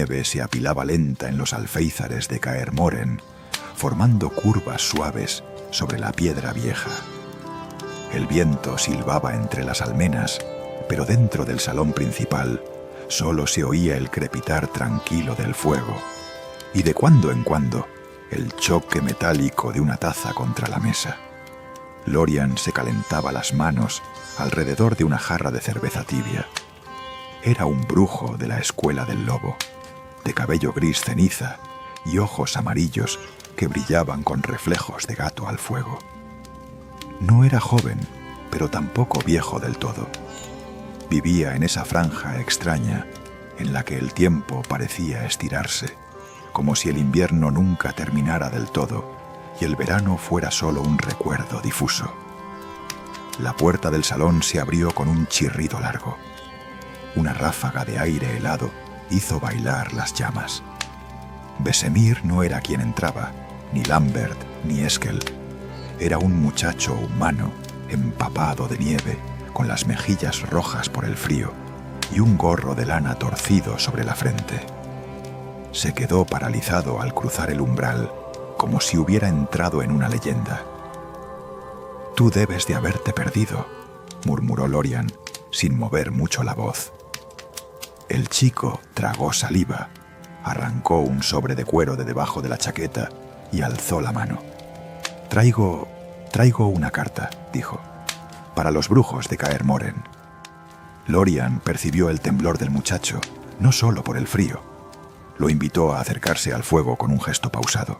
nieve se apilaba lenta en los alféizares de Kaer Morhen, formando curvas suaves sobre la piedra vieja. El viento silbaba entre las almenas, pero dentro del salón principal solo se oía el crepitar tranquilo del fuego, y de cuando en cuando el choque metálico de una taza contra la mesa. Lorian se calentaba las manos alrededor de una jarra de cerveza tibia. Era un brujo de la escuela del lobo, de cabello gris ceniza y ojos amarillos que brillaban con reflejos de gato al fuego. No era joven, pero tampoco viejo del todo. Vivía en esa franja extraña en la que el tiempo parecía estirarse, como si el invierno nunca terminara del todo y el verano fuera solo un recuerdo difuso. La puerta del salón se abrió con un chirrido largo. Una ráfaga de aire helado hizo bailar las llamas. Vesemir no era quien entraba, ni Lambert ni Eskel. Era un muchacho humano, empapado de nieve, con las mejillas rojas por el frío y un gorro de lana torcido sobre la frente. Se quedó paralizado al cruzar el umbral, como si hubiera entrado en una leyenda. «Tú debes de haberte perdido», murmuró Lorian, sin mover mucho la voz. El chico tragó saliva, arrancó un sobre de cuero de debajo de la chaqueta y alzó la mano. Traigo una carta», dijo, «para los brujos de Kaer Morhen». Lorian percibió el temblor del muchacho, no solo por el frío. Lo invitó a acercarse al fuego con un gesto pausado.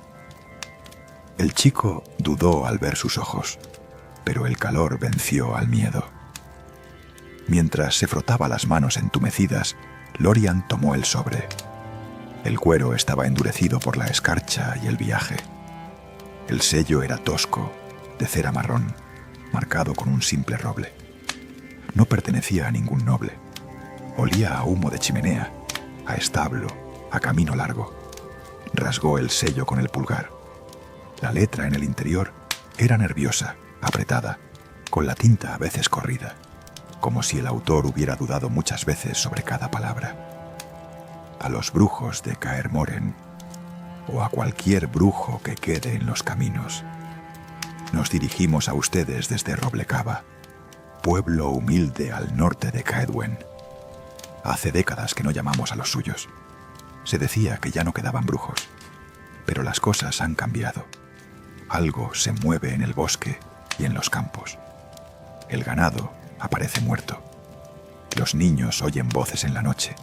El chico dudó al ver sus ojos, pero el calor venció al miedo. Mientras se frotaba las manos entumecidas, Lorian tomó el sobre. El cuero estaba endurecido por la escarcha y el viaje. El sello era tosco, de cera marrón, marcado con un simple roble. No pertenecía a ningún noble. Olía a humo de chimenea, a establo, a camino largo. Rasgó el sello con el pulgar. La letra en el interior era nerviosa, apretada, con la tinta a veces corrida, como si el autor hubiera dudado muchas veces sobre cada palabra. A los brujos de Kaer Morhen, o a cualquier brujo que quede en los caminos, nos dirigimos a ustedes desde Roble-Kava, pueblo humilde al norte de Kaedwen. Hace décadas que no llamamos a los suyos. Se decía que ya no quedaban brujos, pero las cosas han cambiado. Algo se mueve en el bosque y en los campos. El ganado aparece muerto. Los niños oyen voces en la noche.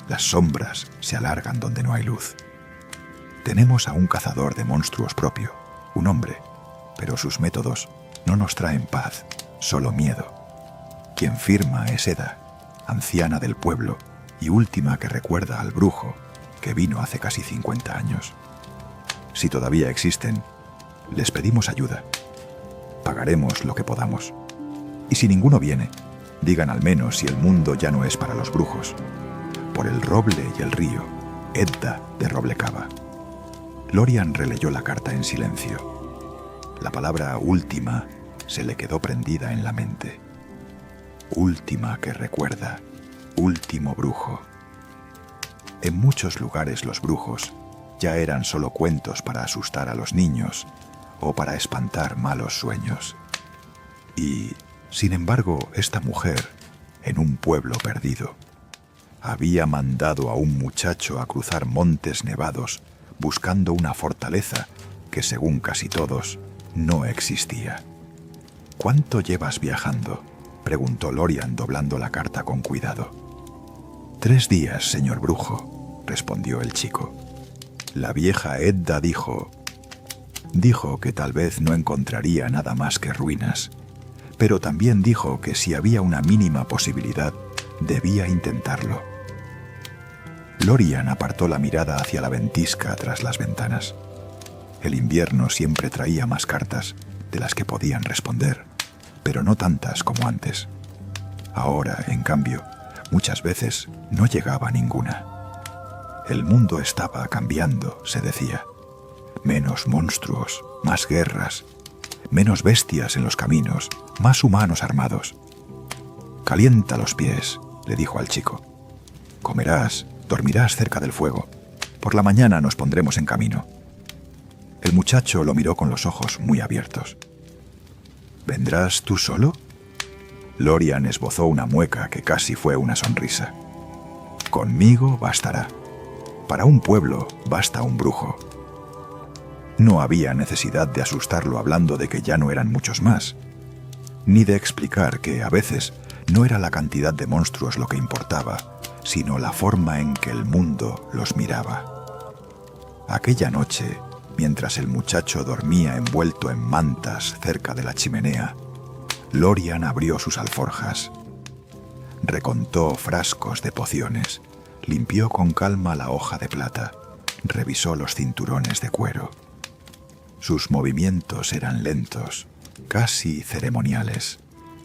Las sombras se alargan donde no hay luz. Tenemos a un cazador de monstruos propio, un hombre, pero sus métodos no nos traen paz, solo miedo. Quien firma es Eda, anciana del pueblo y última que recuerda al brujo que vino hace casi 50 años. Si todavía existen, les pedimos ayuda. Pagaremos lo que podamos. Y si ninguno viene, digan al menos si el mundo ya no es para los brujos. Por el roble y el río, Edda de Roble-Kava. Lorian releyó la carta en silencio. La palabra última se le quedó prendida en la mente. Última que recuerda, último brujo. En muchos lugares los brujos ya eran solo cuentos para asustar a los niños o para espantar malos sueños. Y, sin embargo, esta mujer, en un pueblo perdido, había mandado a un muchacho a cruzar montes nevados buscando una fortaleza que, según casi todos, no existía. «¿Cuánto llevas viajando?», preguntó Lorian doblando la carta con cuidado. «3 días, señor brujo», respondió el chico. La vieja Edda dijo que tal vez no encontraría nada más que ruinas, pero también dijo que si había una mínima posibilidad, debía intentarlo. Lorian apartó la mirada hacia la ventisca tras las ventanas. El invierno siempre traía más cartas de las que podían responder, pero no tantas como antes. Ahora, en cambio, muchas veces no llegaba ninguna. El mundo estaba cambiando, se decía. Menos monstruos, más guerras, menos bestias en los caminos, más humanos armados. «Calienta los pies», le dijo al chico. «Comerás Dormirás cerca del fuego. Por la mañana nos pondremos en camino. El muchacho lo miró con los ojos muy abiertos. ¿Vendrás tú solo? Lorian esbozó una mueca que casi fue una sonrisa. Conmigo bastará. Para un pueblo basta un brujo. No había necesidad de asustarlo hablando de que ya no eran muchos más, ni de explicar que a veces no era la cantidad de monstruos lo que importaba, sino la forma en que el mundo los miraba. Aquella noche, mientras el muchacho dormía envuelto en mantas cerca de la chimenea, Lorian abrió sus alforjas. Recontó frascos de pociones, limpió con calma la hoja de plata, revisó los cinturones de cuero. Sus movimientos eran lentos, casi ceremoniales.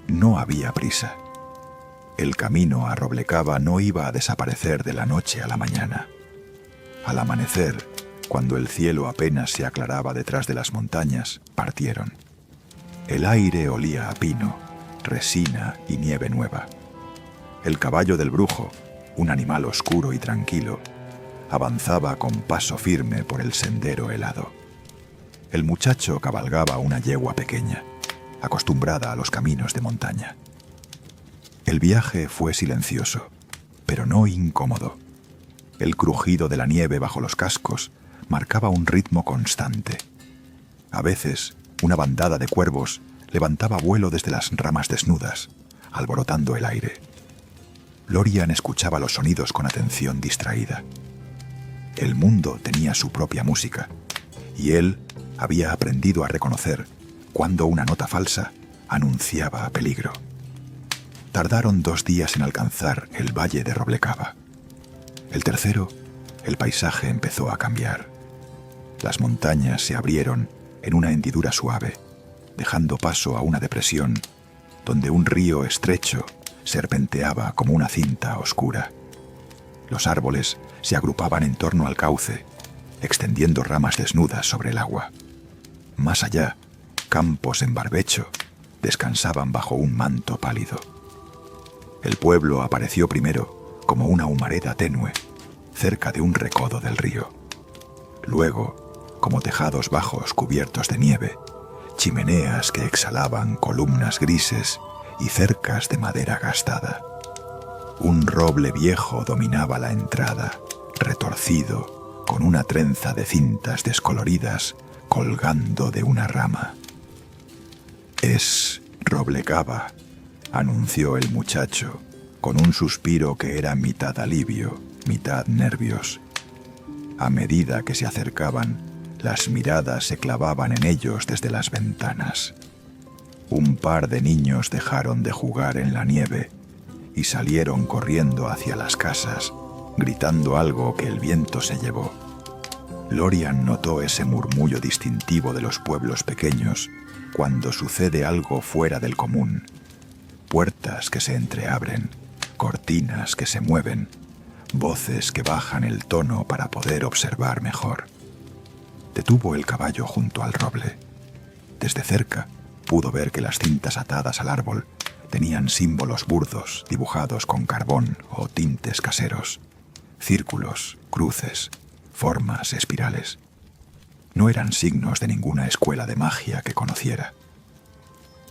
No había prisa. El camino a Roblecava no iba a desaparecer de la noche a la mañana. Al amanecer, cuando el cielo apenas se aclaraba detrás de las montañas, partieron. El aire olía a pino, resina y nieve nueva. El caballo del brujo, un animal oscuro y tranquilo, avanzaba con paso firme por el sendero helado. El muchacho cabalgaba una yegua pequeña, acostumbrada a los caminos de montaña. El viaje fue silencioso, pero no incómodo. El crujido de la nieve bajo los cascos marcaba un ritmo constante. A veces, una bandada de cuervos levantaba vuelo desde las ramas desnudas, alborotando el aire. Lorian escuchaba los sonidos con atención distraída. El mundo tenía su propia música, y él había aprendido a reconocer cuando una nota falsa anunciaba peligro. Tardaron 2 días en alcanzar el valle de Roblecava. El tercero, el paisaje empezó a cambiar. Las montañas se abrieron en una hendidura suave, dejando paso a una depresión donde un río estrecho serpenteaba como una cinta oscura. Los árboles se agrupaban en torno al cauce, extendiendo ramas desnudas sobre el agua. Más allá, campos en barbecho descansaban bajo un manto pálido. El pueblo apareció primero como una humareda tenue, cerca de un recodo del río. Luego, como tejados bajos cubiertos de nieve, chimeneas que exhalaban columnas grises y cercas de madera gastada. Un roble viejo dominaba la entrada, retorcido, con una trenza de cintas descoloridas colgando de una rama. «Es Roblecava», anunció el muchacho, con un suspiro que era mitad alivio, mitad nervios. A medida que se acercaban, las miradas se clavaban en ellos desde las ventanas. Un par de niños dejaron de jugar en la nieve y salieron corriendo hacia las casas, gritando algo que el viento se llevó. Lorian notó ese murmullo distintivo de los pueblos pequeños cuando sucede algo fuera del común. Puertas que se entreabren, cortinas que se mueven, voces que bajan el tono para poder observar mejor. Detuvo el caballo junto al roble. Desde cerca pudo ver que las cintas atadas al árbol tenían símbolos burdos dibujados con carbón o tintes caseros. Círculos, cruces, formas espirales. No eran signos de ninguna escuela de magia que conociera.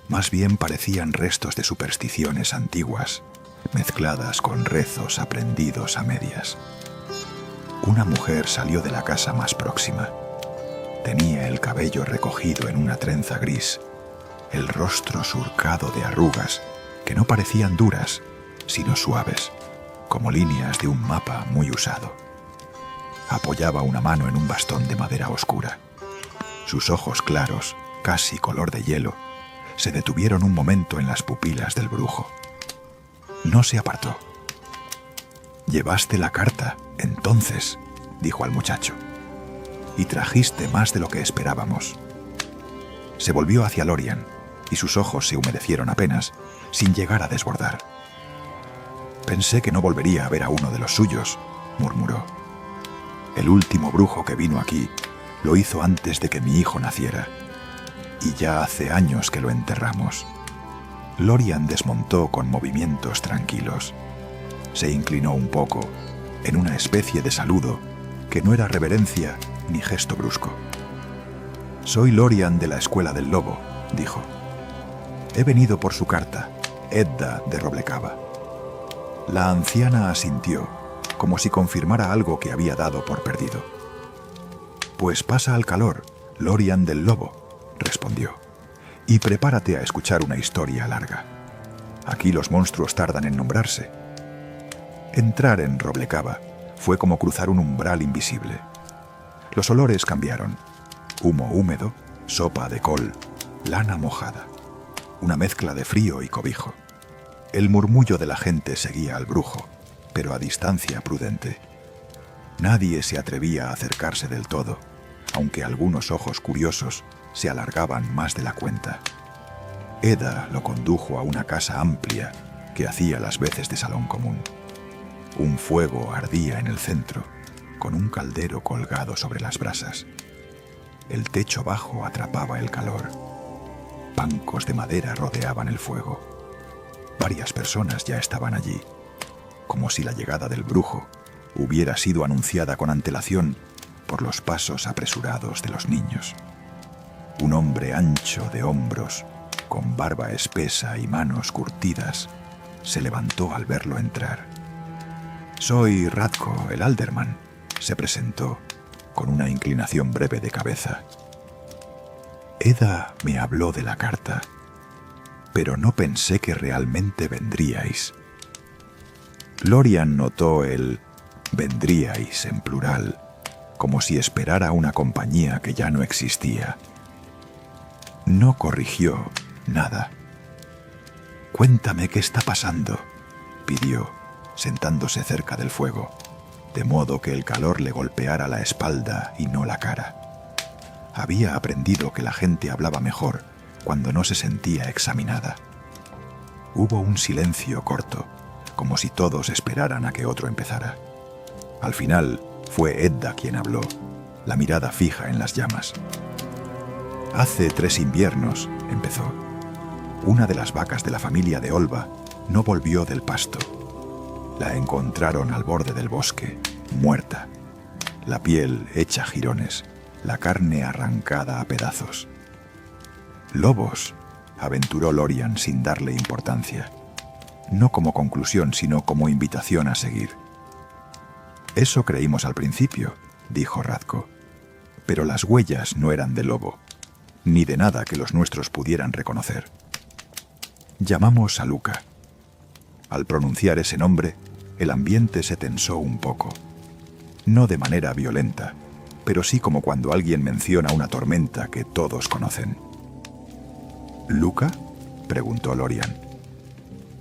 Más bien parecían restos de supersticiones antiguas, mezcladas con rezos aprendidos a medias. Una mujer salió de la casa más próxima. Tenía el cabello recogido en una trenza gris, el rostro surcado de arrugas que no parecían duras, sino suaves, como líneas de un mapa muy usado. Apoyaba una mano en un bastón de madera oscura. Sus ojos claros, casi color de hielo, se detuvieron un momento en las pupilas del brujo. No se apartó. «Llevaste la carta, entonces», dijo al muchacho, «y trajiste más de lo que esperábamos». Se volvió hacia Lorian, y sus ojos se humedecieron apenas, sin llegar a desbordar. «Pensé que no volvería a ver a uno de los suyos», murmuró. «El último brujo que vino aquí lo hizo antes de que mi hijo naciera, y ya hace años que lo enterramos». Lorian desmontó con movimientos tranquilos. Se inclinó un poco, en una especie de saludo que no era reverencia ni gesto brusco. «Soy Lorian de la Escuela del Lobo», dijo. «He venido por su carta, Edda de Roblecaba». La anciana asintió, como si confirmara algo que había dado por perdido. «Pues pasa al calor, Lorian del Lobo», respondió, «y prepárate a escuchar una historia larga. Aquí los monstruos tardan en nombrarse». Entrar en Roblecaba fue como cruzar un umbral invisible. Los olores cambiaron. Humo húmedo, sopa de col, lana mojada. Una mezcla de frío y cobijo. El murmullo de la gente seguía al brujo, pero a distancia prudente. Nadie se atrevía a acercarse del todo, aunque algunos ojos curiosos se alargaban más de la cuenta. Edda lo condujo a una casa amplia que hacía las veces de salón común. Un fuego ardía en el centro, con un caldero colgado sobre las brasas. El techo bajo atrapaba el calor. Bancos de madera rodeaban el fuego. Varias personas ya estaban allí, como si la llegada del brujo hubiera sido anunciada con antelación por los pasos apresurados de los niños. Un hombre ancho de hombros, con barba espesa y manos curtidas, se levantó al verlo entrar. «Soy Radko, el Alderman», se presentó, con una inclinación breve de cabeza. «Edda me habló de la carta, pero no pensé que realmente vendríais». Lorian notó el «vendríais» en plural, como si esperara una compañía que ya no existía. No corrigió nada. «Cuéntame qué está pasando», pidió, sentándose cerca del fuego, de modo que el calor le golpeara la espalda y no la cara. Había aprendido que la gente hablaba mejor cuando no se sentía examinada. Hubo un silencio corto, como si todos esperaran a que otro empezara. Al final fue Edda quien habló, la mirada fija en las llamas. «Hace 3 inviernos», empezó, «una de las vacas de la familia de Olva no volvió del pasto. La encontraron al borde del bosque, muerta, la piel hecha jirones, la carne arrancada a pedazos». «Lobos», aventuró Lorian sin darle importancia, no como conclusión, sino como invitación a seguir. «Eso creímos al principio», dijo Radko, «pero las huellas no eran de lobo, ni de nada que los nuestros pudieran reconocer». Llamamos a Luca. Al pronunciar ese nombre, el ambiente se tensó un poco. No de manera violenta, pero sí como cuando alguien menciona una tormenta que todos conocen. «¿Luca?», preguntó Lorian.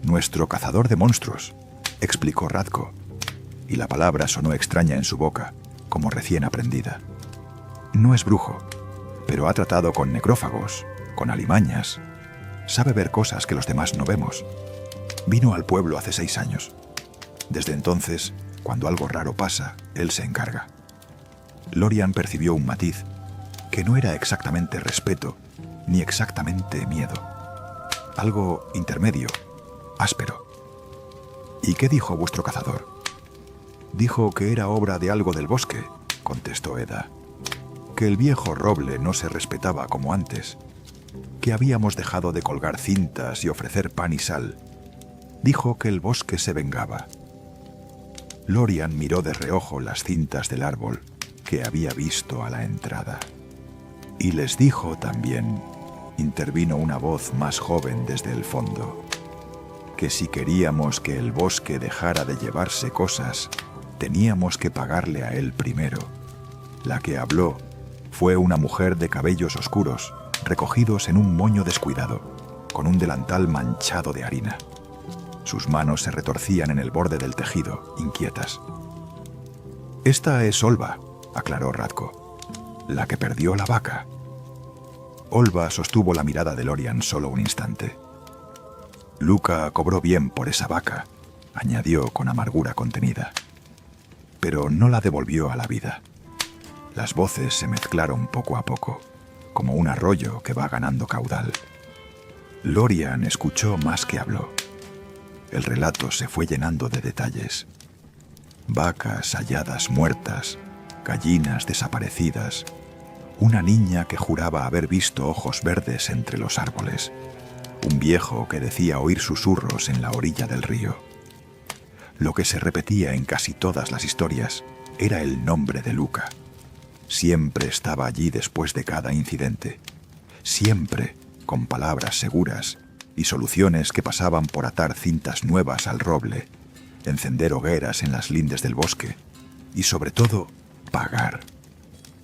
«Nuestro cazador de monstruos», explicó Radko, y la palabra sonó extraña en su boca, como recién aprendida. «No es brujo, pero ha tratado con necrófagos, con alimañas. Sabe ver cosas que los demás no vemos. Vino al pueblo hace 6 años. Desde entonces, cuando algo raro pasa, él se encarga». Lorian percibió un matiz, que no era exactamente respeto, ni exactamente miedo. Algo intermedio, áspero. «¿Y qué dijo vuestro cazador?» «Dijo que era obra de algo del bosque», contestó Edda. «Que el viejo roble no se respetaba como antes. Que habíamos dejado de colgar cintas y ofrecer pan y sal. Dijo que el bosque se vengaba». Lorian miró de reojo las cintas del árbol que había visto a la entrada. «Y les dijo también», intervino una voz más joven desde el fondo, «que si queríamos que el bosque dejara de llevarse cosas, teníamos que pagarle a él primero». La que habló fue una mujer de cabellos oscuros, recogidos en un moño descuidado, con un delantal manchado de harina. Sus manos se retorcían en el borde del tejido, inquietas. «Esta es Olva», aclaró Radko, «la que perdió la vaca». Olva sostuvo la mirada de Lorian solo un instante. «Luca cobró bien por esa vaca», añadió con amargura contenida, «pero no la devolvió a la vida». Las voces se mezclaron poco a poco, como un arroyo que va ganando caudal. Lorian escuchó más que habló. El relato se fue llenando de detalles. vacas halladas muertas, gallinas desaparecidas, una niña que juraba haber visto ojos verdes entre los árboles, un viejo que decía oír susurros en la orilla del río. Lo que se repetía en casi todas las historias era el nombre de Luca. Siempre estaba allí después de cada incidente, siempre con palabras seguras y soluciones que pasaban por atar cintas nuevas al roble, encender hogueras en las lindes del bosque y, sobre todo, pagar.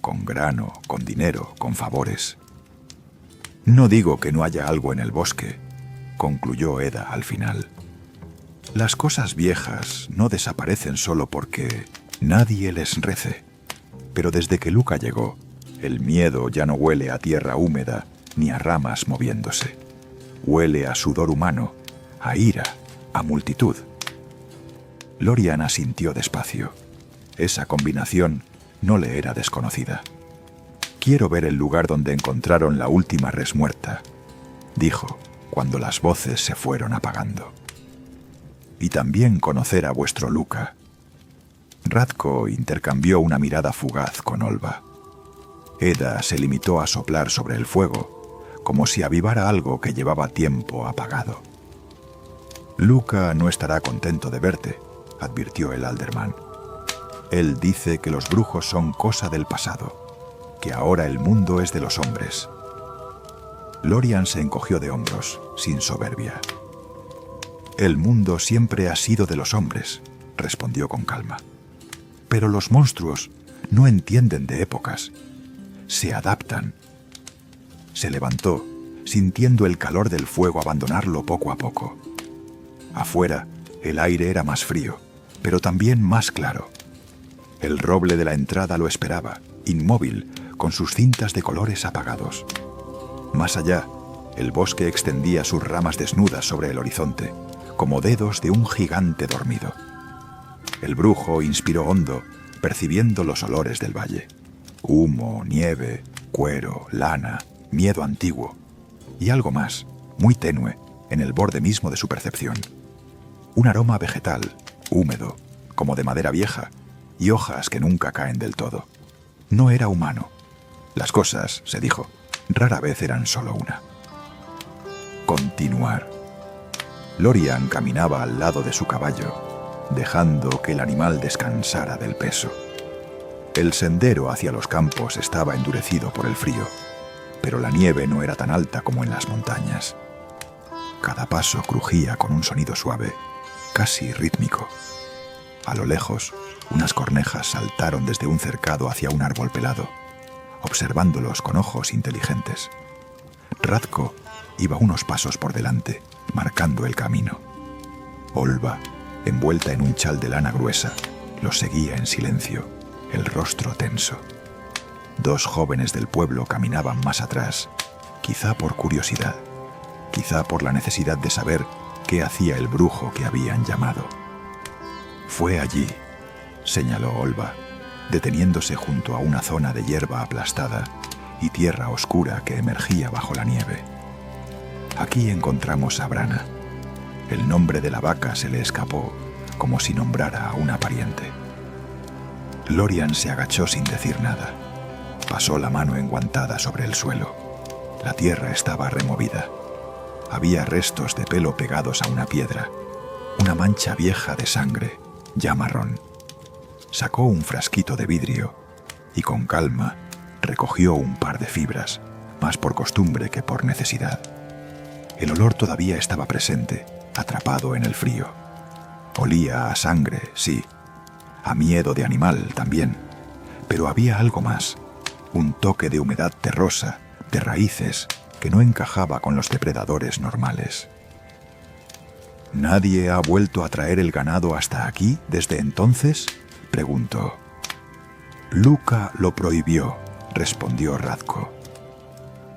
Con grano, con dinero, con favores. No digo que no haya algo en el bosque, concluyó Eda al final. Las cosas viejas no desaparecen solo porque nadie les rece. Pero desde que Luca llegó, el miedo ya no huele a tierra húmeda ni a ramas moviéndose. Huele a sudor humano, a ira, a multitud. Lorian asintió despacio. Esa combinación no le era desconocida. «Quiero ver el lugar donde encontraron la última res muerta», dijo, cuando las voces se fueron apagando. «Y también conocer a vuestro Luca». Radko intercambió una mirada fugaz con Olva. Eda se limitó a soplar sobre el fuego, como si avivara algo que llevaba tiempo apagado. «Luca no estará contento de verte», advirtió el alderman. «Él dice que los brujos son cosa del pasado, que ahora el mundo es de los hombres». Lorian se encogió de hombros, sin soberbia. «El mundo siempre ha sido de los hombres», respondió con calma. «Pero los monstruos no entienden de épocas. Se adaptan». Se levantó, sintiendo el calor del fuego abandonarlo poco a poco. Afuera, el aire era más frío, pero también más claro. El roble de la entrada lo esperaba, inmóvil, con sus cintas de colores apagados. Más allá, el bosque extendía sus ramas desnudas sobre el horizonte, como dedos de un gigante dormido. El brujo inspiró hondo, percibiendo los olores del valle. Humo, nieve, cuero, lana, miedo antiguo. Y algo más, muy tenue, en el borde mismo de su percepción. Un aroma vegetal, húmedo, como de madera vieja, y hojas que nunca caen del todo. No era humano. Las cosas, se dijo, rara vez eran solo una. Continuar. Lorian caminaba al lado de su caballo, dejando que el animal descansara del peso. El sendero hacia los campos estaba endurecido por el frío, pero la nieve no era tan alta como en las montañas. Cada paso crujía con un sonido suave, casi rítmico. A lo lejos, unas cornejas saltaron desde un cercado hacia un árbol pelado, observándolos con ojos inteligentes. Radko iba unos pasos por delante, marcando el camino. Olva, envuelta en un chal de lana gruesa, los seguía en silencio, el rostro tenso. Dos jóvenes del pueblo caminaban más atrás, quizá por curiosidad, quizá por la necesidad de saber qué hacía el brujo que habían llamado. «Fue allí», señaló Olva, deteniéndose junto a una zona de hierba aplastada y tierra oscura que emergía bajo la nieve. «Aquí encontramos a Brana». El nombre de la vaca se le escapó, como si nombrara a una pariente. Lorian se agachó sin decir nada. Pasó la mano enguantada sobre el suelo. La tierra estaba removida. Había restos de pelo pegados a una piedra, una mancha vieja de sangre, ya marrón. Sacó un frasquito de vidrio y con calma recogió un par de fibras, más por costumbre que por necesidad. El olor todavía estaba presente, atrapado en el frío. Olía a sangre, sí, a miedo de animal también, pero había algo más, un toque de humedad terrosa, de raíces, que no encajaba con los depredadores normales. «¿Nadie ha vuelto a traer el ganado hasta aquí desde entonces?», preguntó. «Luca lo prohibió», respondió Radko.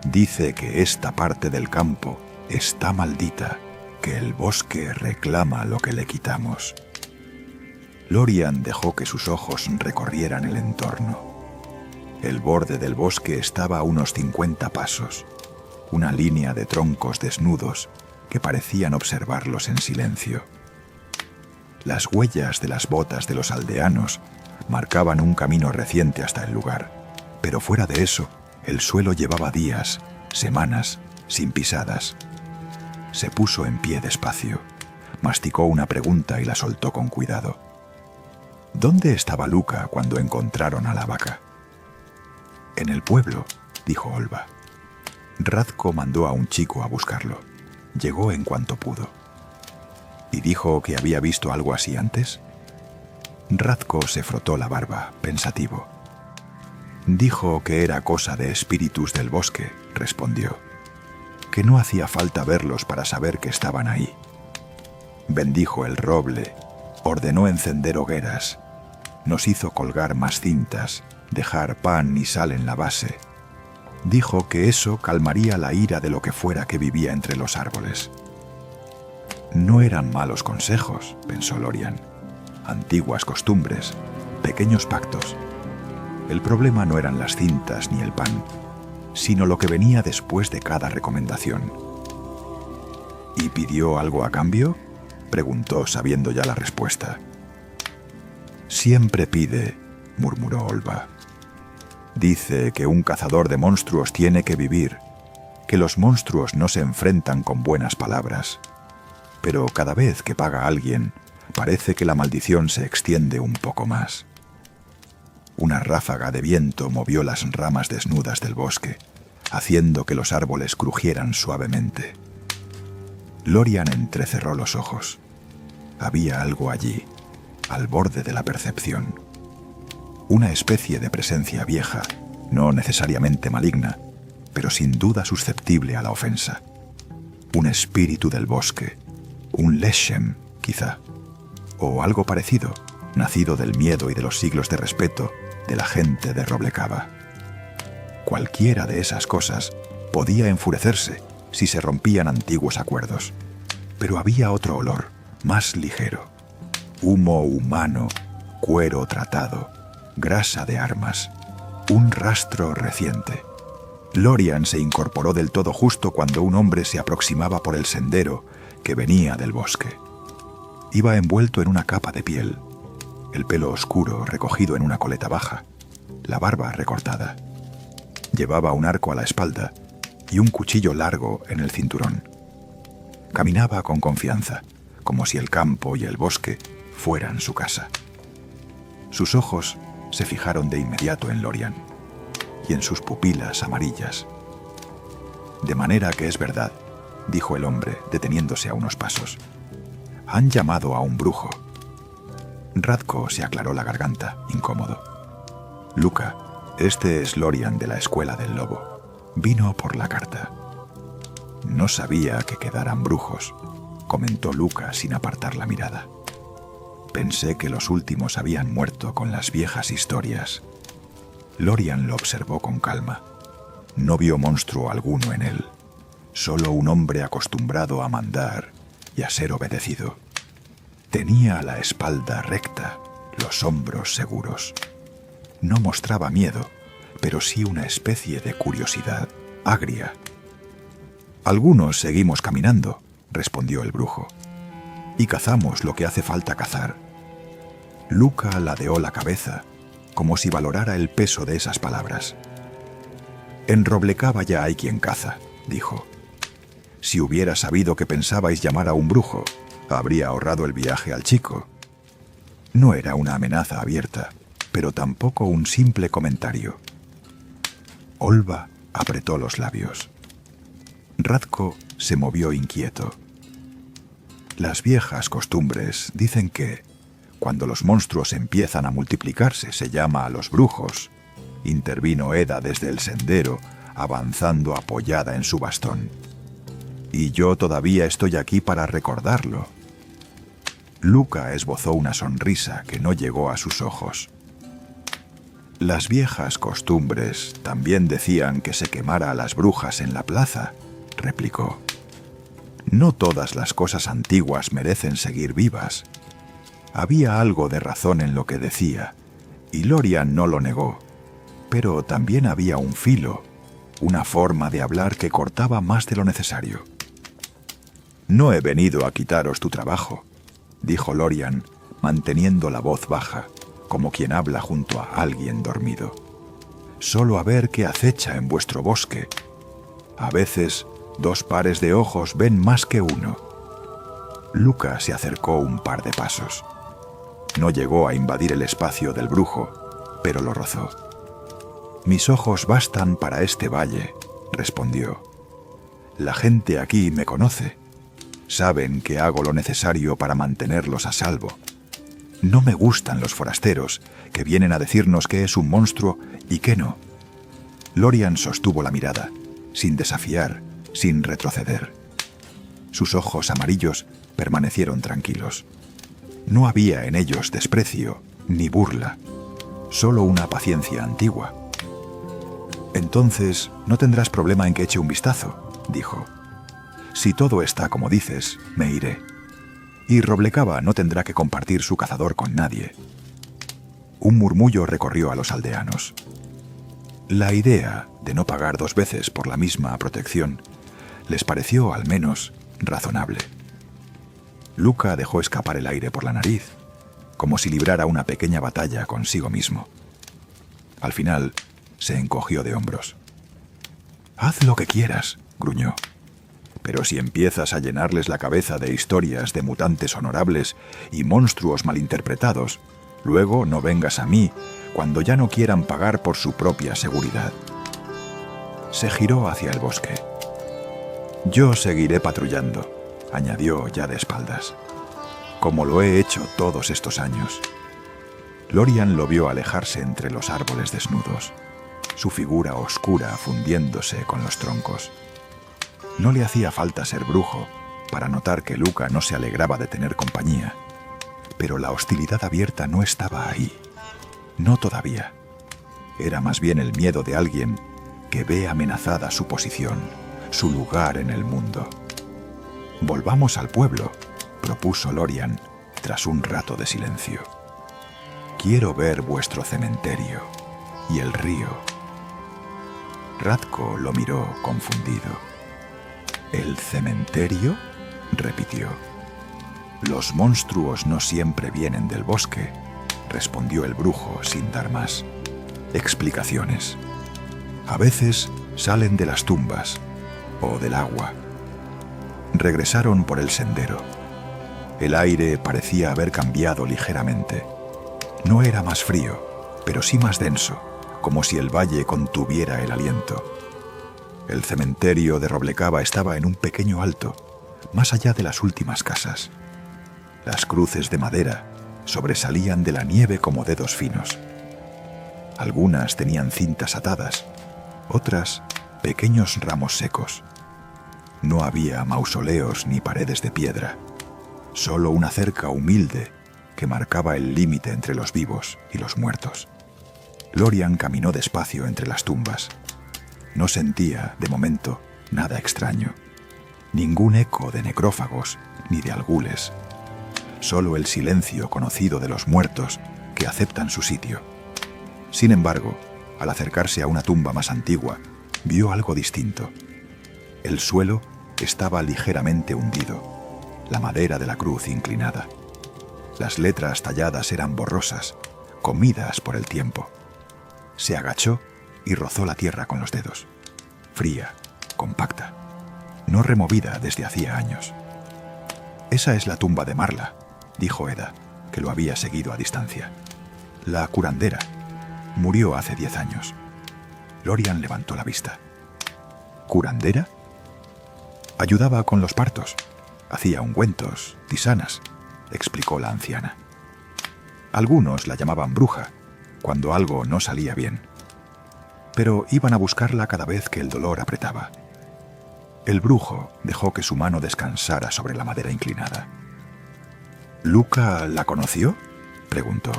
«Dice que esta parte del campo está maldita, que el bosque reclama lo que le quitamos». Lorian dejó que sus ojos recorrieran el entorno. El borde del bosque estaba a unos 50 pasos, una línea de troncos desnudos que parecían observarlos en silencio. Las huellas de las botas de los aldeanos marcaban un camino reciente hasta el lugar, pero fuera de eso, el suelo llevaba días, semanas, sin pisadas. Se puso en pie despacio, masticó una pregunta y la soltó con cuidado. ¿Dónde estaba Luca cuando encontraron a la vaca? En el pueblo, dijo Olva. Radko mandó a un chico a buscarlo. Llegó en cuanto pudo. ¿Y dijo que había visto algo así antes? Radko se frotó la barba, pensativo. Dijo que era cosa de espíritus del bosque, respondió. Que no hacía falta verlos para saber que estaban ahí. Bendijo el roble, ordenó encender hogueras, nos hizo colgar más cintas, dejar pan y sal en la base. Dijo que eso calmaría la ira de lo que fuera que vivía entre los árboles. No eran malos consejos, pensó Lorian. Antiguas costumbres, pequeños pactos. El problema no eran las cintas ni el pan, sino lo que venía después de cada recomendación. ¿Y pidió algo a cambio?, preguntó sabiendo ya la respuesta. Siempre pide, murmuró Olva. Dice que un cazador de monstruos tiene que vivir, que los monstruos no se enfrentan con buenas palabras. Pero cada vez que paga a alguien, parece que la maldición se extiende un poco más. Una ráfaga de viento movió las ramas desnudas del bosque, haciendo que los árboles crujieran suavemente. Lorian entrecerró los ojos. Había algo allí, al borde de la percepción. Una especie de presencia vieja, no necesariamente maligna, pero sin duda susceptible a la ofensa. Un espíritu del bosque, un Leshem, quizá, o algo parecido, nacido del miedo y de los siglos de respeto de la gente de Roblecava. Cualquiera de esas cosas podía enfurecerse si se rompían antiguos acuerdos, pero había otro olor, más ligero. Humo humano, cuero tratado, grasa de armas, un rastro reciente. Lorian se incorporó del todo justo cuando un hombre se aproximaba por el sendero que venía del bosque. Iba envuelto en una capa de piel, el pelo oscuro recogido en una coleta baja, la barba recortada. Llevaba un arco a la espalda y un cuchillo largo en el cinturón. Caminaba con confianza, como si el campo y el bosque fueran su casa. Sus ojos se fijaron de inmediato en Lorian y en sus pupilas amarillas. De manera que es verdad, dijo el hombre, deteniéndose a unos pasos. Han llamado a un brujo. Radko se aclaró la garganta, incómodo. Luca, este es Lorian de la Escuela del Lobo. Vino por la carta. No sabía que quedaran brujos, comentó Luca sin apartar la mirada. Pensé que los últimos habían muerto con las viejas historias. Lorian lo observó con calma. No vio monstruo alguno en él, solo un hombre acostumbrado a mandar y a ser obedecido. Tenía la espalda recta, los hombros seguros. No mostraba miedo, pero sí una especie de curiosidad agria. Algunos seguimos caminando, respondió el brujo, y cazamos lo que hace falta cazar. Luca ladeó la cabeza, como si valorara el peso de esas palabras. En Roblecava ya hay quien caza, dijo. Si hubiera sabido que pensabais llamar a un brujo, habría ahorrado el viaje al chico. No era una amenaza abierta, pero tampoco un simple comentario. Olva apretó los labios. Radko se movió inquieto. Las viejas costumbres dicen que, cuando los monstruos empiezan a multiplicarse, se llama a los brujos, intervino Eda desde el sendero, avanzando apoyada en su bastón. Y yo todavía estoy aquí para recordarlo. Luca esbozó una sonrisa que no llegó a sus ojos. Las viejas costumbres también decían que se quemara a las brujas en la plaza, replicó. No todas las cosas antiguas merecen seguir vivas. Había algo de razón en lo que decía, y Lorian no lo negó, pero también había un filo, una forma de hablar que cortaba más de lo necesario. No he venido a quitaros tu trabajo. dijo Lorian, manteniendo la voz baja, como quien habla junto a alguien dormido. Solo a ver qué acecha en vuestro bosque. A veces, 2 pares de ojos ven más que uno. Luca se acercó un par de pasos. No llegó a invadir el espacio del brujo, pero lo rozó. «Mis ojos bastan para este valle», respondió. «La gente aquí me conoce. Saben que hago lo necesario para mantenerlos a salvo. No me gustan los forasteros que vienen a decirnos que es un monstruo y que no». Lorian sostuvo la mirada, sin desafiar, sin retroceder. Sus ojos amarillos permanecieron tranquilos. No había en ellos desprecio ni burla, solo una paciencia antigua. «Entonces no tendrás problema en que eche un vistazo», dijo. «Si todo está como dices, me iré. Y Roblecaba no tendrá que compartir su cazador con nadie». Un murmullo recorrió a los aldeanos. La idea de no pagar 2 veces por la misma protección les pareció, al menos, razonable. Luca dejó escapar el aire por la nariz, como si librara una pequeña batalla consigo mismo. Al final, se encogió de hombros. «Haz lo que quieras», gruñó. «Pero si empiezas a llenarles la cabeza de historias de mutantes honorables y monstruos malinterpretados, luego no vengas a mí cuando ya no quieran pagar por su propia seguridad». Se giró hacia el bosque. «Yo seguiré patrullando», añadió ya de espaldas, «como lo he hecho todos estos años». Lorian lo vio alejarse entre los árboles desnudos, su figura oscura fundiéndose con los troncos. No le hacía falta ser brujo para notar que Luca no se alegraba de tener compañía, pero la hostilidad abierta no estaba ahí. No todavía. Era más bien el miedo de alguien que ve amenazada su posición, su lugar en el mundo. «Volvamos al pueblo», propuso Lorian tras un rato de silencio. «Quiero ver vuestro cementerio y el río». Radko lo miró confundido. «¿El cementerio?», repitió. «Los monstruos no siempre vienen del bosque», respondió el brujo sin dar más explicaciones. «A veces salen de las tumbas o del agua». Regresaron por el sendero. El aire parecía haber cambiado ligeramente. No era más frío, pero sí más denso, como si el valle contuviera el aliento. El cementerio de Roblecaba estaba en un pequeño alto, más allá de las últimas casas. Las cruces de madera sobresalían de la nieve como dedos finos. Algunas tenían cintas atadas, otras pequeños ramos secos. No había mausoleos ni paredes de piedra, solo una cerca humilde que marcaba el límite entre los vivos y los muertos. Lorian caminó despacio entre las tumbas. No sentía, de momento, nada extraño. Ningún eco de necrófagos ni de algules. Solo el silencio conocido de los muertos que aceptan su sitio. Sin embargo, al acercarse a una tumba más antigua, vio algo distinto. El suelo estaba ligeramente hundido, la madera de la cruz inclinada. Las letras talladas eran borrosas, comidas por el tiempo. Se agachó y rozó la tierra con los dedos. Fría, compacta, no removida desde hacía años. «Esa es la tumba de Marla», dijo Eda, que lo había seguido a distancia. «La curandera. Murió hace 10 años». Lorian levantó la vista. «¿Curandera?» «Ayudaba con los partos. Hacía ungüentos, tisanas», explicó la anciana. Algunos la llamaban bruja, cuando algo no salía bien. Pero iban a buscarla cada vez que el dolor apretaba. El brujo dejó que su mano descansara sobre la madera inclinada. «¿Luca la conoció?», preguntó.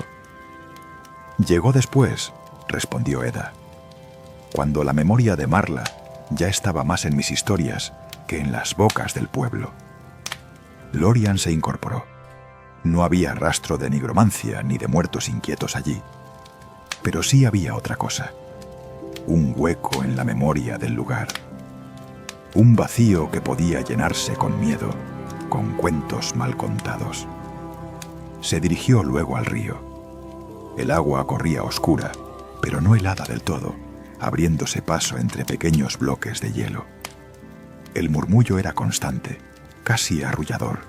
«Llegó después», respondió Eda, «cuando la memoria de Marla ya estaba más en mis historias que en las bocas del pueblo». Lorian se incorporó. No había rastro de nigromancia ni de muertos inquietos allí. Pero sí había otra cosa. Un hueco en la memoria del lugar. Un vacío que podía llenarse con miedo, con cuentos mal contados. Se dirigió luego al río. El agua corría oscura, pero no helada del todo, abriéndose paso entre pequeños bloques de hielo. El murmullo era constante, casi arrullador.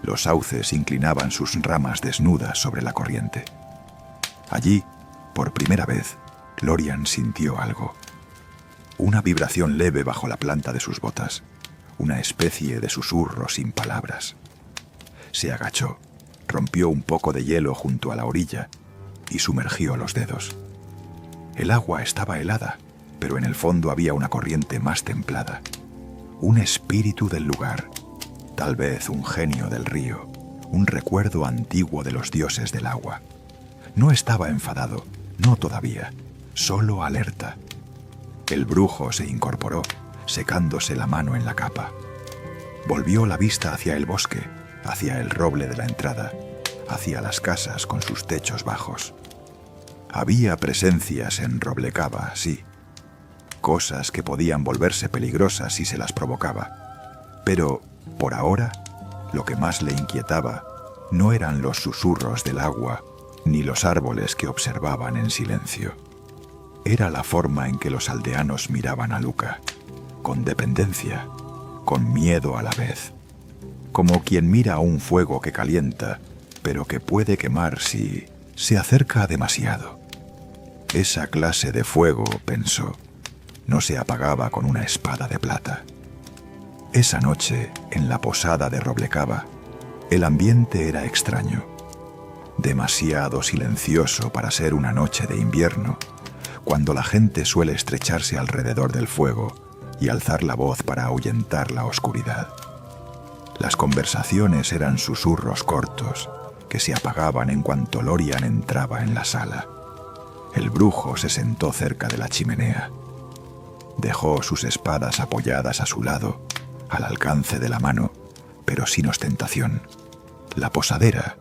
Los sauces inclinaban sus ramas desnudas sobre la corriente. Allí, por primera vez, Lorian sintió algo. Una vibración leve bajo la planta de sus botas, una especie de susurro sin palabras. Se agachó, rompió un poco de hielo junto a la orilla y sumergió los dedos. El agua estaba helada, pero en el fondo había una corriente más templada. Un espíritu del lugar, tal vez un genio del río, un recuerdo antiguo de los dioses del agua. No estaba enfadado, no todavía, solo alerta. El brujo se incorporó, secándose la mano en la capa. Volvió la vista hacia el bosque, hacia el roble de la entrada, hacia las casas con sus techos bajos. Había presencias en Roblecaba, sí. Cosas que podían volverse peligrosas si se las provocaba. Pero, por ahora, lo que más le inquietaba no eran los susurros del agua ni los árboles que observaban en silencio. Era la forma en que los aldeanos miraban a Luca, con dependencia, con miedo a la vez, como quien mira a un fuego que calienta, pero que puede quemar si se acerca demasiado. Esa clase de fuego, pensó, no se apagaba con una espada de plata. Esa noche, en la posada de Roblecaba, el ambiente era extraño, demasiado silencioso para ser una noche de invierno, cuando la gente suele estrecharse alrededor del fuego y alzar la voz para ahuyentar la oscuridad. Las conversaciones eran susurros cortos que se apagaban en cuanto Lorian entraba en la sala. El brujo se sentó cerca de la chimenea. Dejó sus espadas apoyadas a su lado, al alcance de la mano, pero sin ostentación. La posadera,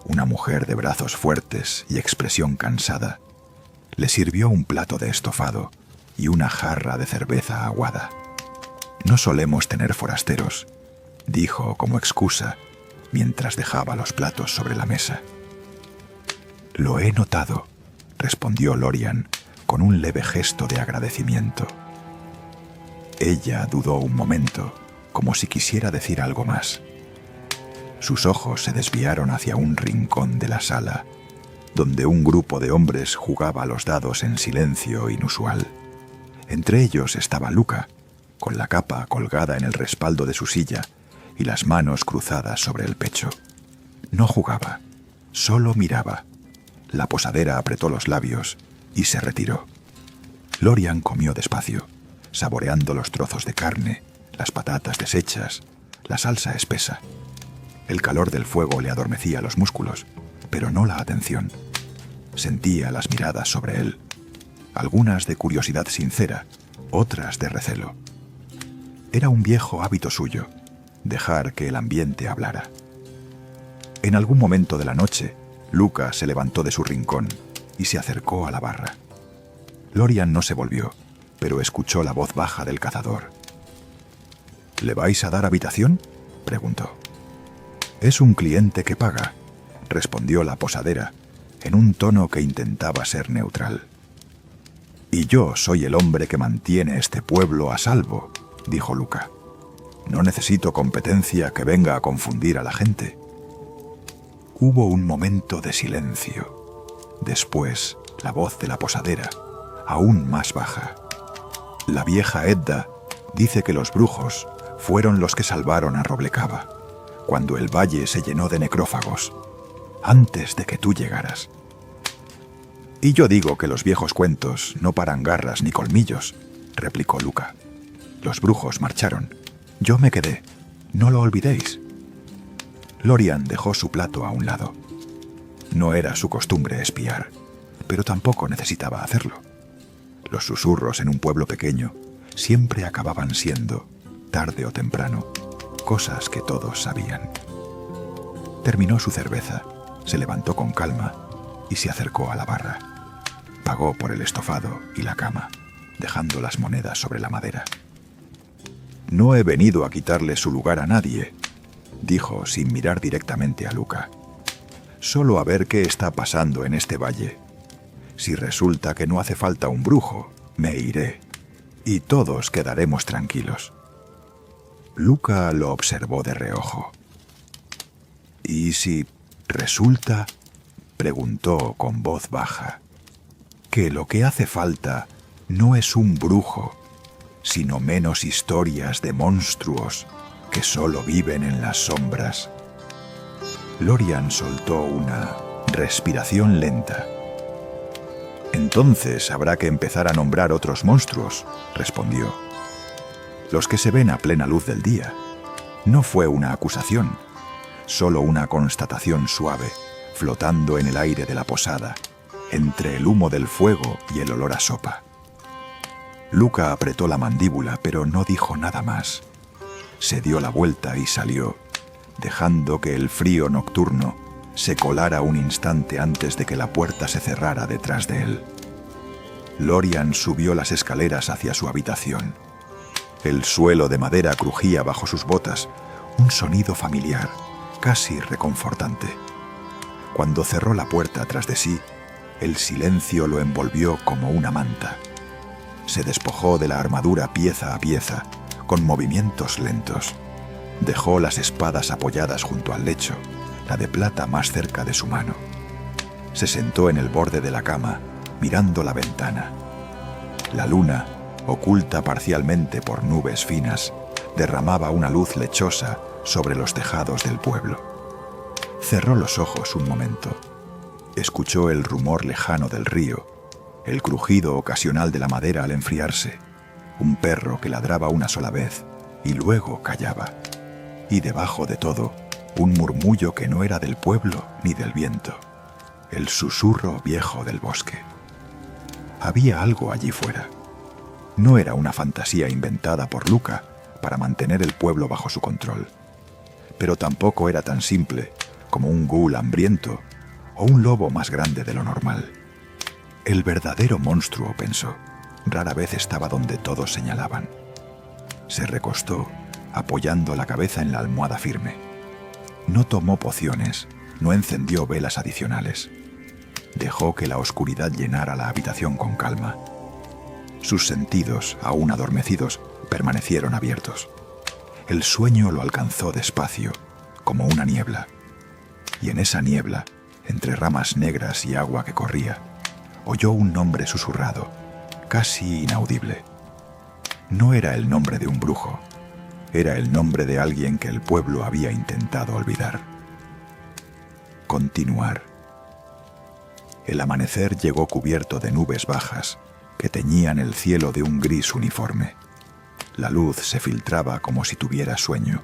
una mujer de brazos fuertes y expresión cansada, le sirvió un plato de estofado y una jarra de cerveza aguada. «No solemos tener forasteros», dijo como excusa, mientras dejaba los platos sobre la mesa. «Lo he notado», respondió Lorian con un leve gesto de agradecimiento. Ella dudó un momento, como si quisiera decir algo más. Sus ojos se desviaron hacia un rincón de la sala, donde un grupo de hombres jugaba a los dados en silencio inusual. Entre ellos estaba Luca, con la capa colgada en el respaldo de su silla y las manos cruzadas sobre el pecho. No jugaba, solo miraba. La posadera apretó los labios y se retiró. Lorian comió despacio, saboreando los trozos de carne, las patatas deshechas, la salsa espesa. El calor del fuego le adormecía los músculos, pero no la atención. Sentía las miradas sobre él, algunas de curiosidad sincera, otras de recelo. Era un viejo hábito suyo, dejar que el ambiente hablara. En algún momento de la noche, Luca se levantó de su rincón y se acercó a la barra. Lorian no se volvió, pero escuchó la voz baja del cazador. «¿Le vais a dar habitación?», preguntó. «Es un cliente que paga», respondió la posadera, en un tono que intentaba ser neutral. «Y yo soy el hombre que mantiene este pueblo a salvo», dijo Luca. «No necesito competencia que venga a confundir a la gente». Hubo un momento de silencio. Después, la voz de la posadera, aún más baja. «La vieja Edda dice que los brujos fueron los que salvaron a Roblecaba, cuando el valle se llenó de necrófagos, antes de que tú llegaras». «Y yo digo que los viejos cuentos no paran garras ni colmillos», replicó Luca. «Los brujos marcharon. Yo me quedé. No lo olvidéis». Lorian dejó su plato a un lado. No era su costumbre espiar, pero tampoco necesitaba hacerlo. Los susurros en un pueblo pequeño siempre acababan siendo, tarde o temprano, cosas que todos sabían. Terminó su cerveza, se levantó con calma y se acercó a la barra. Pagó por el estofado y la cama, dejando las monedas sobre la madera. «No he venido a quitarle su lugar a nadie», dijo sin mirar directamente a Luca. solo a ver qué está pasando en este valle. Si resulta que no hace falta un brujo, me iré, y todos quedaremos tranquilos. Luca lo observó de reojo. ¿Y si resulta? Preguntó con voz baja. Que lo que hace falta no es un brujo, sino menos historias de monstruos que solo viven en las sombras. Lorian soltó una respiración lenta. Entonces habrá que empezar a nombrar otros monstruos, respondió. Los que se ven a plena luz del día. No fue una acusación, solo una constatación suave, flotando en el aire de la posada, entre el humo del fuego y el olor a sopa. Luca apretó la mandíbula, pero no dijo nada más. Se dio la vuelta y salió, dejando que el frío nocturno se colara un instante antes de que la puerta se cerrara detrás de él. Lorian subió las escaleras hacia su habitación. El suelo de madera crujía bajo sus botas, un sonido familiar, casi reconfortante. Cuando cerró la puerta tras de sí, el silencio lo envolvió como una manta. Se despojó de la armadura pieza a pieza, con movimientos lentos. Dejó las espadas apoyadas junto al lecho, la de plata más cerca de su mano. Se sentó en el borde de la cama, mirando la ventana. La luna, oculta parcialmente por nubes finas, derramaba una luz lechosa sobre los tejados del pueblo. Cerró los ojos un momento. Escuchó el rumor lejano del río, el crujido ocasional de la madera al enfriarse, un perro que ladraba una sola vez y luego callaba. Y debajo de todo, un murmullo que no era del pueblo ni del viento, el susurro viejo del bosque. Había algo allí fuera. No era una fantasía inventada por Luca para mantener el pueblo bajo su control, pero tampoco era tan simple como un ghoul hambriento o un lobo más grande de lo normal. El verdadero monstruo, pensó, rara vez estaba donde todos señalaban. Se recostó, apoyando la cabeza en la almohada firme. No tomó pociones, no encendió velas adicionales. Dejó que la oscuridad llenara la habitación con calma. Sus sentidos, aún adormecidos, permanecieron abiertos. El sueño lo alcanzó despacio, como una niebla. Y en esa niebla, entre ramas negras y agua que corría, oyó un nombre susurrado, casi inaudible. No era el nombre de un brujo, era el nombre de alguien que el pueblo había intentado olvidar. Continuar. El amanecer llegó cubierto de nubes bajas que teñían el cielo de un gris uniforme. La luz se filtraba como si tuviera sueño.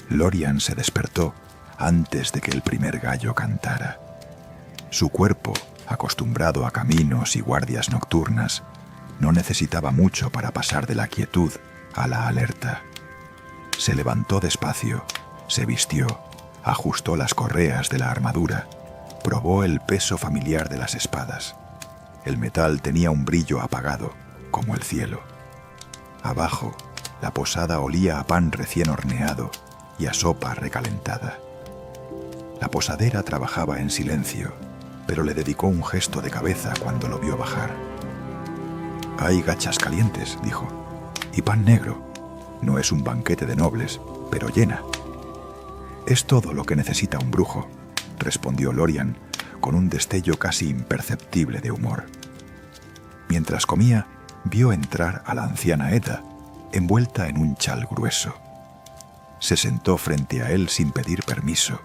Lorian se despertó antes de que el primer gallo cantara. Su cuerpo, acostumbrado a caminos y guardias nocturnas, no necesitaba mucho para pasar de la quietud a la alerta. Se levantó despacio, se vistió, ajustó las correas de la armadura, probó el peso familiar de las espadas. El metal tenía un brillo apagado, como el cielo. Abajo, la posada olía a pan recién horneado y a sopa recalentada. La posadera trabajaba en silencio, pero le dedicó un gesto de cabeza cuando lo vio bajar. «Hay gachas calientes», dijo, «y pan negro. No es un banquete de nobles, pero llena». «Es todo lo que necesita un brujo», respondió Lorian con un destello casi imperceptible de humor. Mientras comía, vio entrar a la anciana Edda, envuelta en un chal grueso. Se sentó frente a él sin pedir permiso,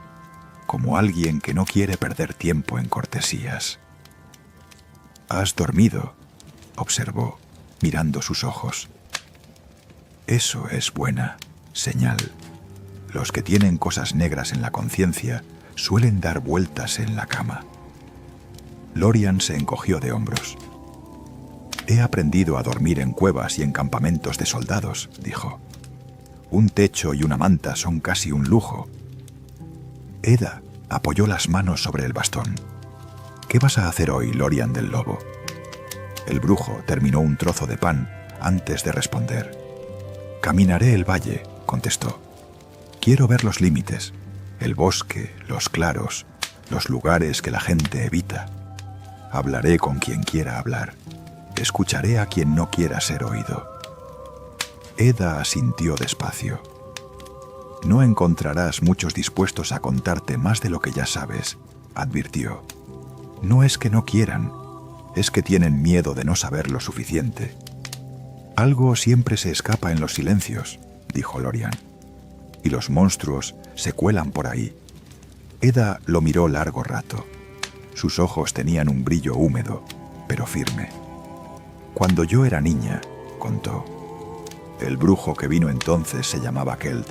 como alguien que no quiere perder tiempo en cortesías. «¿Has dormido?», observó, mirando sus ojos. «Eso es buena señal. Los que tienen cosas negras en la conciencia suelen dar vueltas en la cama». Lorian se encogió de hombros. «He aprendido a dormir en cuevas y en campamentos de soldados», dijo. «Un techo y una manta son casi un lujo». Edda apoyó las manos sobre el bastón. «¿Qué vas a hacer hoy, Lorian del Lobo?». El brujo terminó un trozo de pan antes de responder. «Caminaré el valle», contestó. «Quiero ver los límites, el bosque, los claros, los lugares que la gente evita. Hablaré con quien quiera hablar. Escucharé a quien no quiera ser oído. Eda asintió despacio. No encontrarás muchos dispuestos a contarte más de lo que ya sabes, advirtió. No es que no quieran, es que tienen miedo de no saber lo suficiente. Algo siempre se escapa en los silencios, dijo Lorian. Y los monstruos se cuelan por ahí. Eda lo miró largo rato. Sus ojos tenían un brillo húmedo, pero firme. Cuando yo era niña, contó, el brujo que vino entonces se llamaba Keld.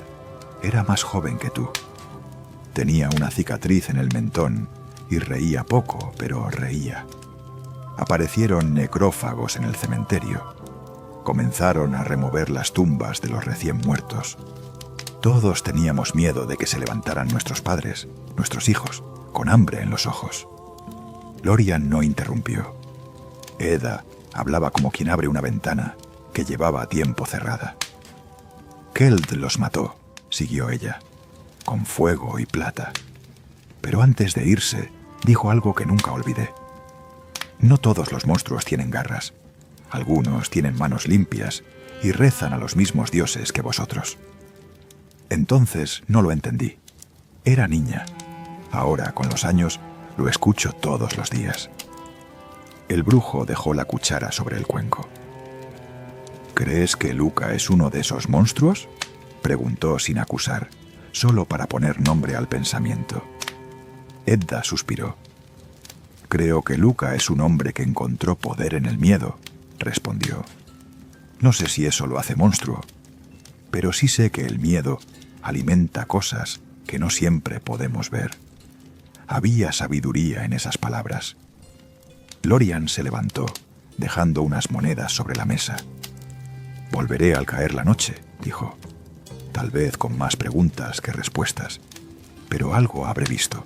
Era más joven que tú. Tenía una cicatriz en el mentón y reía poco, pero reía. Aparecieron necrófagos en el cementerio. Comenzaron a remover las tumbas de los recién muertos. Todos teníamos miedo de que se levantaran nuestros padres, nuestros hijos, con hambre en los ojos. Lorian no interrumpió. Eda hablaba como quien abre una ventana que llevaba tiempo cerrada. Keld los mató, siguió ella, con fuego y plata. Pero antes de irse, dijo algo que nunca olvidé. No todos los monstruos tienen garras. Algunos tienen manos limpias y rezan a los mismos dioses que vosotros. Entonces no lo entendí. Era niña. Ahora, con los años, lo escucho todos los días. El brujo dejó la cuchara sobre el cuenco. ¿Crees que Luca es uno de esos monstruos?, preguntó sin acusar, solo para poner nombre al pensamiento. Edda suspiró. Creo que Luca es un hombre que encontró poder en el miedo, respondió. No sé si eso lo hace monstruo, pero sí sé que el miedo alimenta cosas que no siempre podemos ver. Había sabiduría en esas palabras. Lorian se levantó, dejando unas monedas sobre la mesa. Volveré al caer la noche, dijo. Tal vez con más preguntas que respuestas, pero algo habré visto.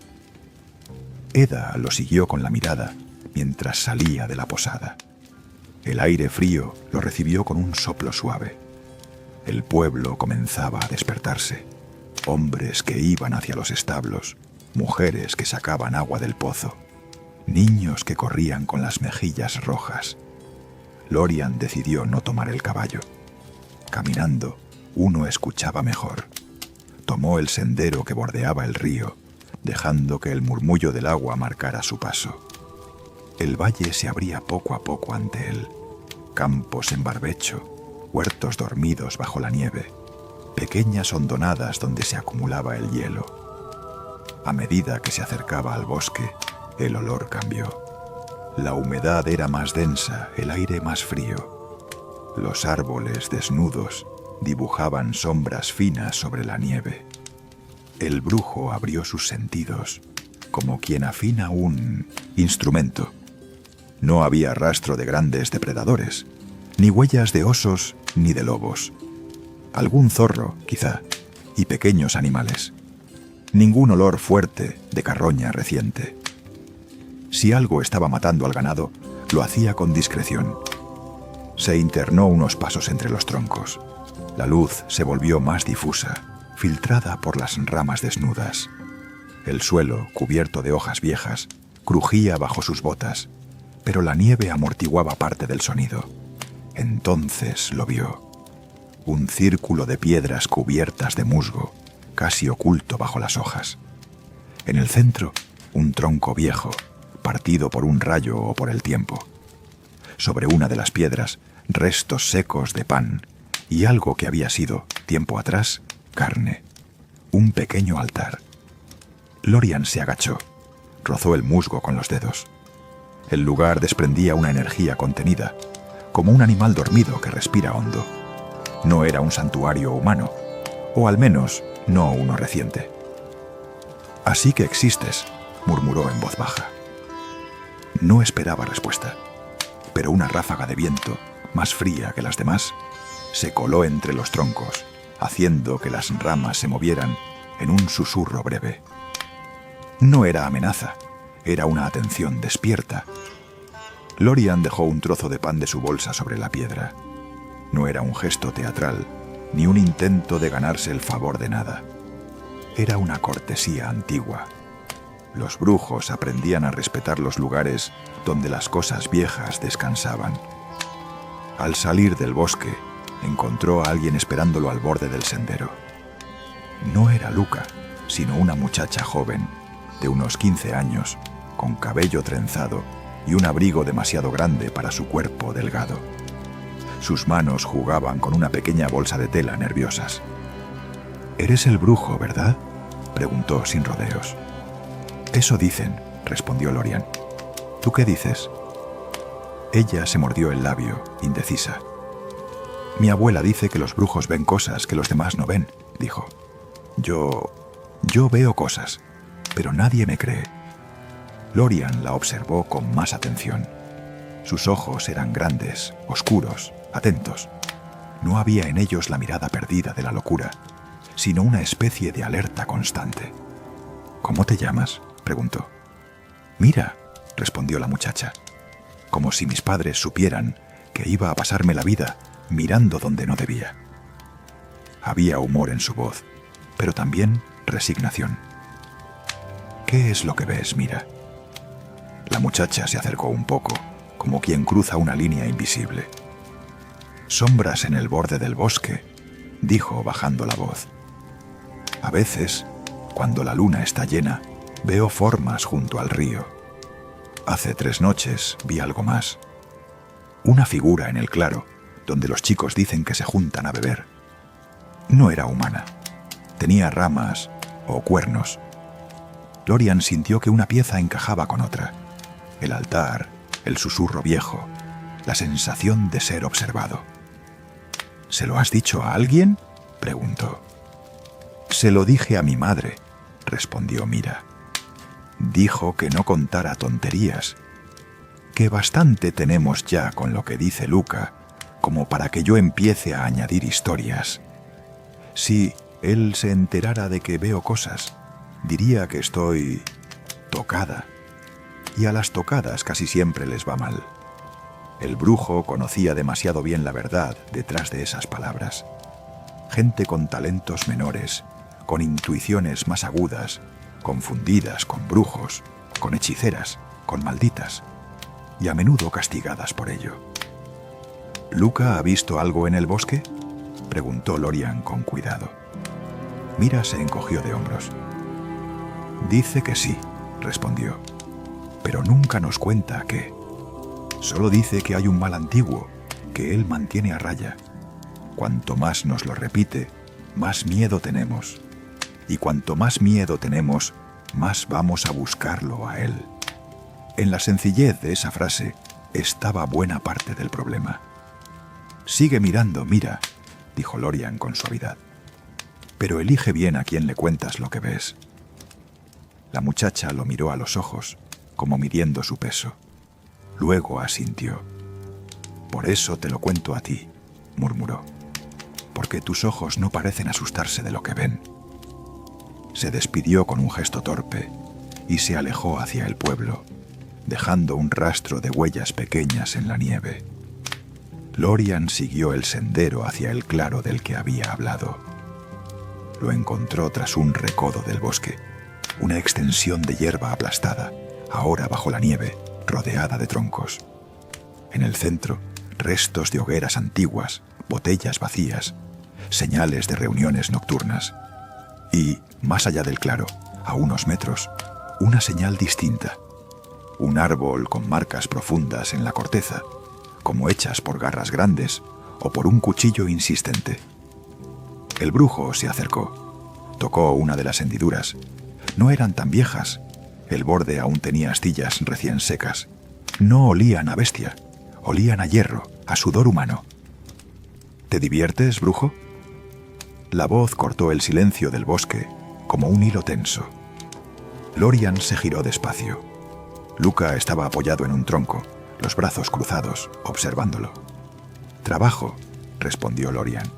Eda lo siguió con la mirada mientras salía de la posada. El aire frío lo recibió con un soplo suave. El pueblo comenzaba a despertarse. Hombres que iban hacia los establos, mujeres que sacaban agua del pozo, niños que corrían con las mejillas rojas. Lorian decidió no tomar el caballo. Caminando, uno escuchaba mejor. Tomó el sendero que bordeaba el río, dejando que el murmullo del agua marcara su paso. El valle se abría poco a poco ante él. Campos en barbecho, huertos dormidos bajo la nieve, pequeñas hondonadas donde se acumulaba el hielo. A medida que se acercaba al bosque, el olor cambió. La humedad era más densa, el aire más frío. Los árboles desnudos dibujaban sombras finas sobre la nieve. El brujo abrió sus sentidos, como quien afina un instrumento. No había rastro de grandes depredadores, ni huellas de osos ni de lobos. Algún zorro, quizá, y pequeños animales. Ningún olor fuerte de carroña reciente. Si algo estaba matando al ganado, lo hacía con discreción. Se internó unos pasos entre los troncos. La luz se volvió más difusa, filtrada por las ramas desnudas. El suelo, cubierto de hojas viejas, crujía bajo sus botas, pero la nieve amortiguaba parte del sonido. Entonces lo vio. Un círculo de piedras cubiertas de musgo, casi oculto bajo las hojas. En el centro, un tronco viejo, partido por un rayo o por el tiempo. Sobre una de las piedras, restos secos de pan y algo que había sido, tiempo atrás, carne. Un pequeño altar. Lorian se agachó, rozó el musgo con los dedos. El lugar desprendía una energía contenida, como un animal dormido que respira hondo. No era un santuario humano, o al menos no uno reciente. «Así que existes», murmuró en voz baja. No esperaba respuesta, pero una ráfaga de viento, más fría que las demás, se coló entre los troncos, haciendo que las ramas se movieran en un susurro breve. No era amenaza, era una atención despierta. Lorian dejó un trozo de pan de su bolsa sobre la piedra. No era un gesto teatral, ni un intento de ganarse el favor de nada. Era una cortesía antigua. Los brujos aprendían a respetar los lugares donde las cosas viejas descansaban. Al salir del bosque, encontró a alguien esperándolo al borde del sendero. No era Luca, sino una muchacha joven, de unos 15 años, con cabello trenzado y un abrigo demasiado grande para su cuerpo delgado. Sus manos jugaban con una pequeña bolsa de tela nerviosas. «¿Eres el brujo, verdad?», preguntó sin rodeos. «Eso dicen», respondió Lorian. «¿Tú qué dices?». Ella se mordió el labio, indecisa. «Mi abuela dice que los brujos ven cosas que los demás no ven», dijo. Yo veo cosas, pero nadie me cree». Lorian la observó con más atención. Sus ojos eran grandes, oscuros, atentos. No había en ellos la mirada perdida de la locura, sino una especie de alerta constante. «¿Cómo te llamas?», preguntó. «Mira», respondió la muchacha, como si mis padres supieran que iba a pasarme la vida mirando donde no debía. Había humor en su voz, pero también resignación. «¿Qué es lo que ves, Mira?». La muchacha se acercó un poco, como quien cruza una línea invisible. «Sombras en el borde del bosque», dijo bajando la voz. «A veces, cuando la luna está llena, veo formas junto al río. Hace 3 noches vi algo más. Una figura en el claro, donde los chicos dicen que se juntan a beber. No era humana. Tenía ramas o cuernos». Lorian sintió que una pieza encajaba con otra. El altar, el susurro viejo, la sensación de ser observado. «¿Se lo has dicho a alguien?», preguntó. «Se lo dije a mi madre», respondió Mira. «Dijo que no contara tonterías, que bastante tenemos ya con lo que dice Luca como para que yo empiece a añadir historias. Si él se enterara de que veo cosas, diría que estoy tocada, y a las tocadas casi siempre les va mal». El brujo conocía demasiado bien la verdad detrás de esas palabras. Gente con talentos menores, con intuiciones más agudas, confundidas con brujos, con hechiceras, con malditas, y a menudo castigadas por ello. «¿Luca ha visto algo en el bosque?», preguntó Lorian con cuidado. Mira se encogió de hombros. «Dice que sí», respondió, «pero nunca nos cuenta qué. Solo dice que hay un mal antiguo que él mantiene a raya. Cuanto más nos lo repite, más miedo tenemos. Y cuanto más miedo tenemos, más vamos a buscarlo a él». En la sencillez de esa frase estaba buena parte del problema. «Sigue mirando, Mira», dijo Lorian con suavidad. «Pero elige bien a quién le cuentas lo que ves». La muchacha lo miró a los ojos, como midiendo su peso. Luego asintió. «Por eso te lo cuento a ti», murmuró, «porque tus ojos no parecen asustarse de lo que ven». Se despidió con un gesto torpe y se alejó hacia el pueblo, dejando un rastro de huellas pequeñas en la nieve. Lorian siguió el sendero hacia el claro del que había hablado. Lo encontró tras un recodo del bosque, una extensión de hierba aplastada, ahora bajo la nieve, rodeada de troncos. En el centro, restos de hogueras antiguas, botellas vacías, señales de reuniones nocturnas. Y, más allá del claro, a unos metros, una señal distinta. Un árbol con marcas profundas en la corteza, como hechas por garras grandes o por un cuchillo insistente. El brujo se acercó. Tocó una de las hendiduras. No eran tan viejas. El borde aún tenía astillas recién secas. No olían a bestia. Olían a hierro, a sudor humano. «¿Te diviertes, brujo?». La voz cortó el silencio del bosque como un hilo tenso. Lorian se giró despacio. Luca estaba apoyado en un tronco, los brazos cruzados, observándolo. «Trabajo», respondió Lorian.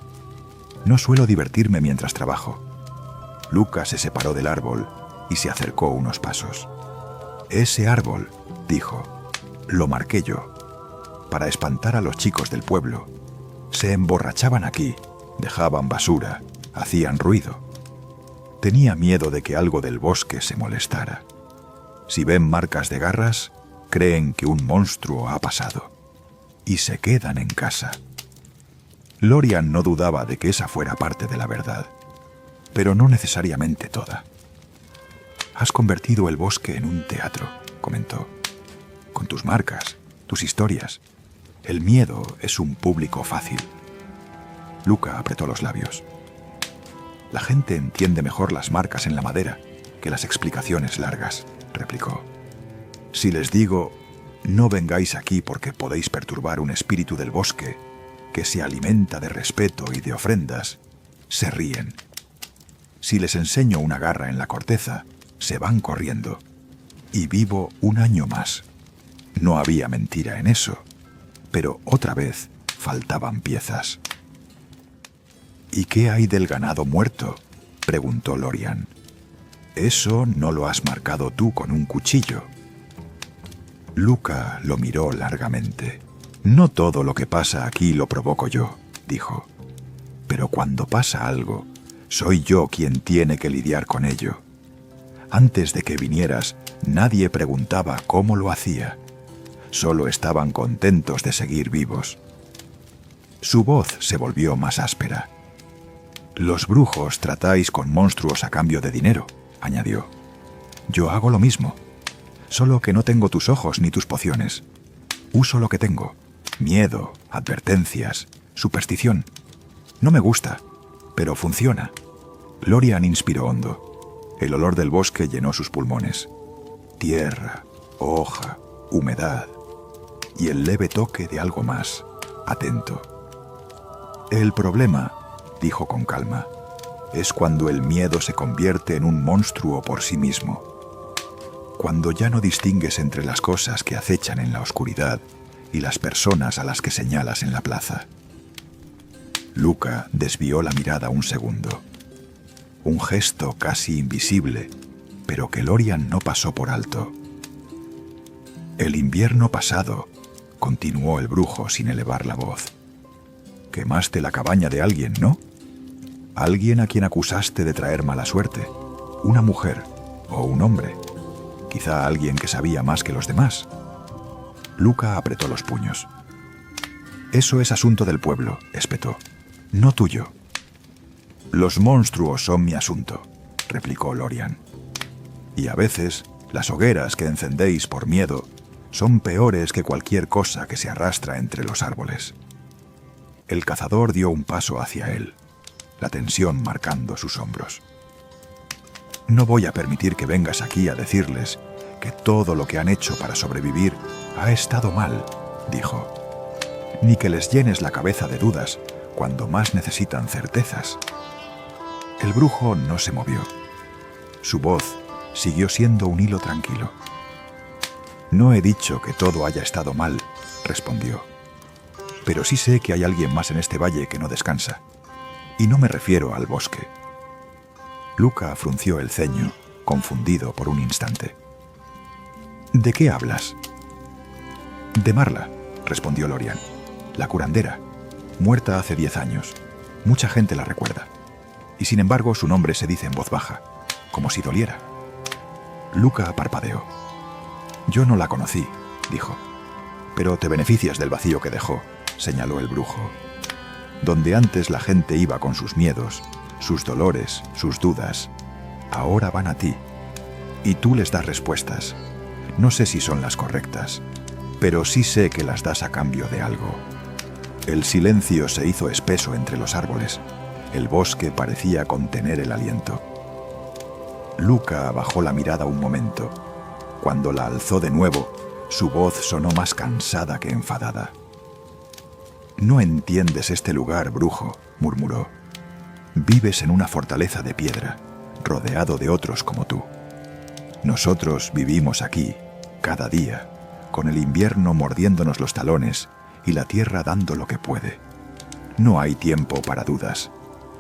«No suelo divertirme mientras trabajo». Luca se separó del árbol y se acercó unos pasos. «Ese árbol», dijo, «lo marqué yo, para espantar a los chicos del pueblo. Se emborrachaban aquí, dejaban basura, hacían ruido. Tenía miedo de que algo del bosque se molestara. Si ven marcas de garras, creen que un monstruo ha pasado y se quedan en casa. Lorian no dudaba de que esa fuera parte de la verdad, pero no necesariamente toda. Has convertido el bosque en un teatro, comentó. Con tus marcas, tus historias. El miedo es un público fácil. Luca apretó los labios. La gente entiende mejor las marcas en la madera que las explicaciones largas, replicó. Si les digo, no vengáis aquí porque podéis perturbar un espíritu del bosque que se alimenta de respeto y de ofrendas, se ríen. Si les enseño una garra en la corteza, se van corriendo. Y vivo un año más. No había mentira en eso, pero otra vez faltaban piezas. ¿Y qué hay del ganado muerto?, preguntó Lorian. Eso no lo has marcado tú con un cuchillo. Luca lo miró largamente. No todo lo que pasa aquí lo provoco yo, dijo. Pero cuando pasa algo, soy yo quien tiene que lidiar con ello. Antes de que vinieras, nadie preguntaba cómo lo hacía. Solo estaban contentos de seguir vivos. Su voz se volvió más áspera. Los brujos tratáis con monstruos a cambio de dinero, añadió. Yo hago lo mismo, solo que no tengo tus ojos ni tus pociones. Uso lo que tengo: miedo, advertencias, superstición. No me gusta, pero funciona. Lorian inspiró hondo. El olor del bosque llenó sus pulmones. Tierra, hoja, humedad y el leve toque de algo más, atento. El problema, dijo con calma, es cuando el miedo se convierte en un monstruo por sí mismo. Cuando ya no distingues entre las cosas que acechan en la oscuridad y las personas a las que señalas en la plaza. Luca desvió la mirada un segundo. Un gesto casi invisible, pero que Lorian no pasó por alto. El invierno pasado, continuó el brujo sin elevar la voz. Quemaste la cabaña de alguien, ¿no? Alguien a quien acusaste de traer mala suerte. Una mujer o un hombre. Quizá alguien que sabía más que los demás. Luca apretó los puños. Eso es asunto del pueblo, espetó. No tuyo. Los monstruos son mi asunto, replicó Lorian. Y a veces, las hogueras que encendéis por miedo son peores que cualquier cosa que se arrastra entre los árboles. El cazador dio un paso hacia él, la tensión marcando sus hombros. No voy a permitir que vengas aquí a decirles que todo lo que han hecho para sobrevivir ha estado mal, dijo. Ni que les llenes la cabeza de dudas cuando más necesitan certezas. El brujo no se movió. Su voz siguió siendo un hilo tranquilo. No he dicho que todo haya estado mal, respondió. Pero sí sé que hay alguien más en este valle que no descansa. Y no me refiero al bosque. Luca frunció el ceño, confundido por un instante. ¿De qué hablas? De Marla, respondió Lorian. La curandera, muerta hace 10 años. Mucha gente la recuerda. Y sin embargo su nombre se dice en voz baja, como si doliera. Luca parpadeó. Yo no la conocí, dijo. Pero te beneficias del vacío que dejó, señaló el brujo. Donde antes la gente iba con sus miedos, sus dolores, sus dudas, ahora van a ti. Y tú les das respuestas. No sé si son las correctas, pero sí sé que las das a cambio de algo. El silencio se hizo espeso entre los árboles. El bosque parecía contener el aliento. Luca bajó la mirada un momento. Cuando la alzó de nuevo, su voz sonó más cansada que enfadada. No entiendes este lugar, brujo, murmuró. Vives en una fortaleza de piedra, rodeado de otros como tú. Nosotros vivimos aquí, cada día, con el invierno mordiéndonos los talones y la tierra dando lo que puede. No hay tiempo para dudas.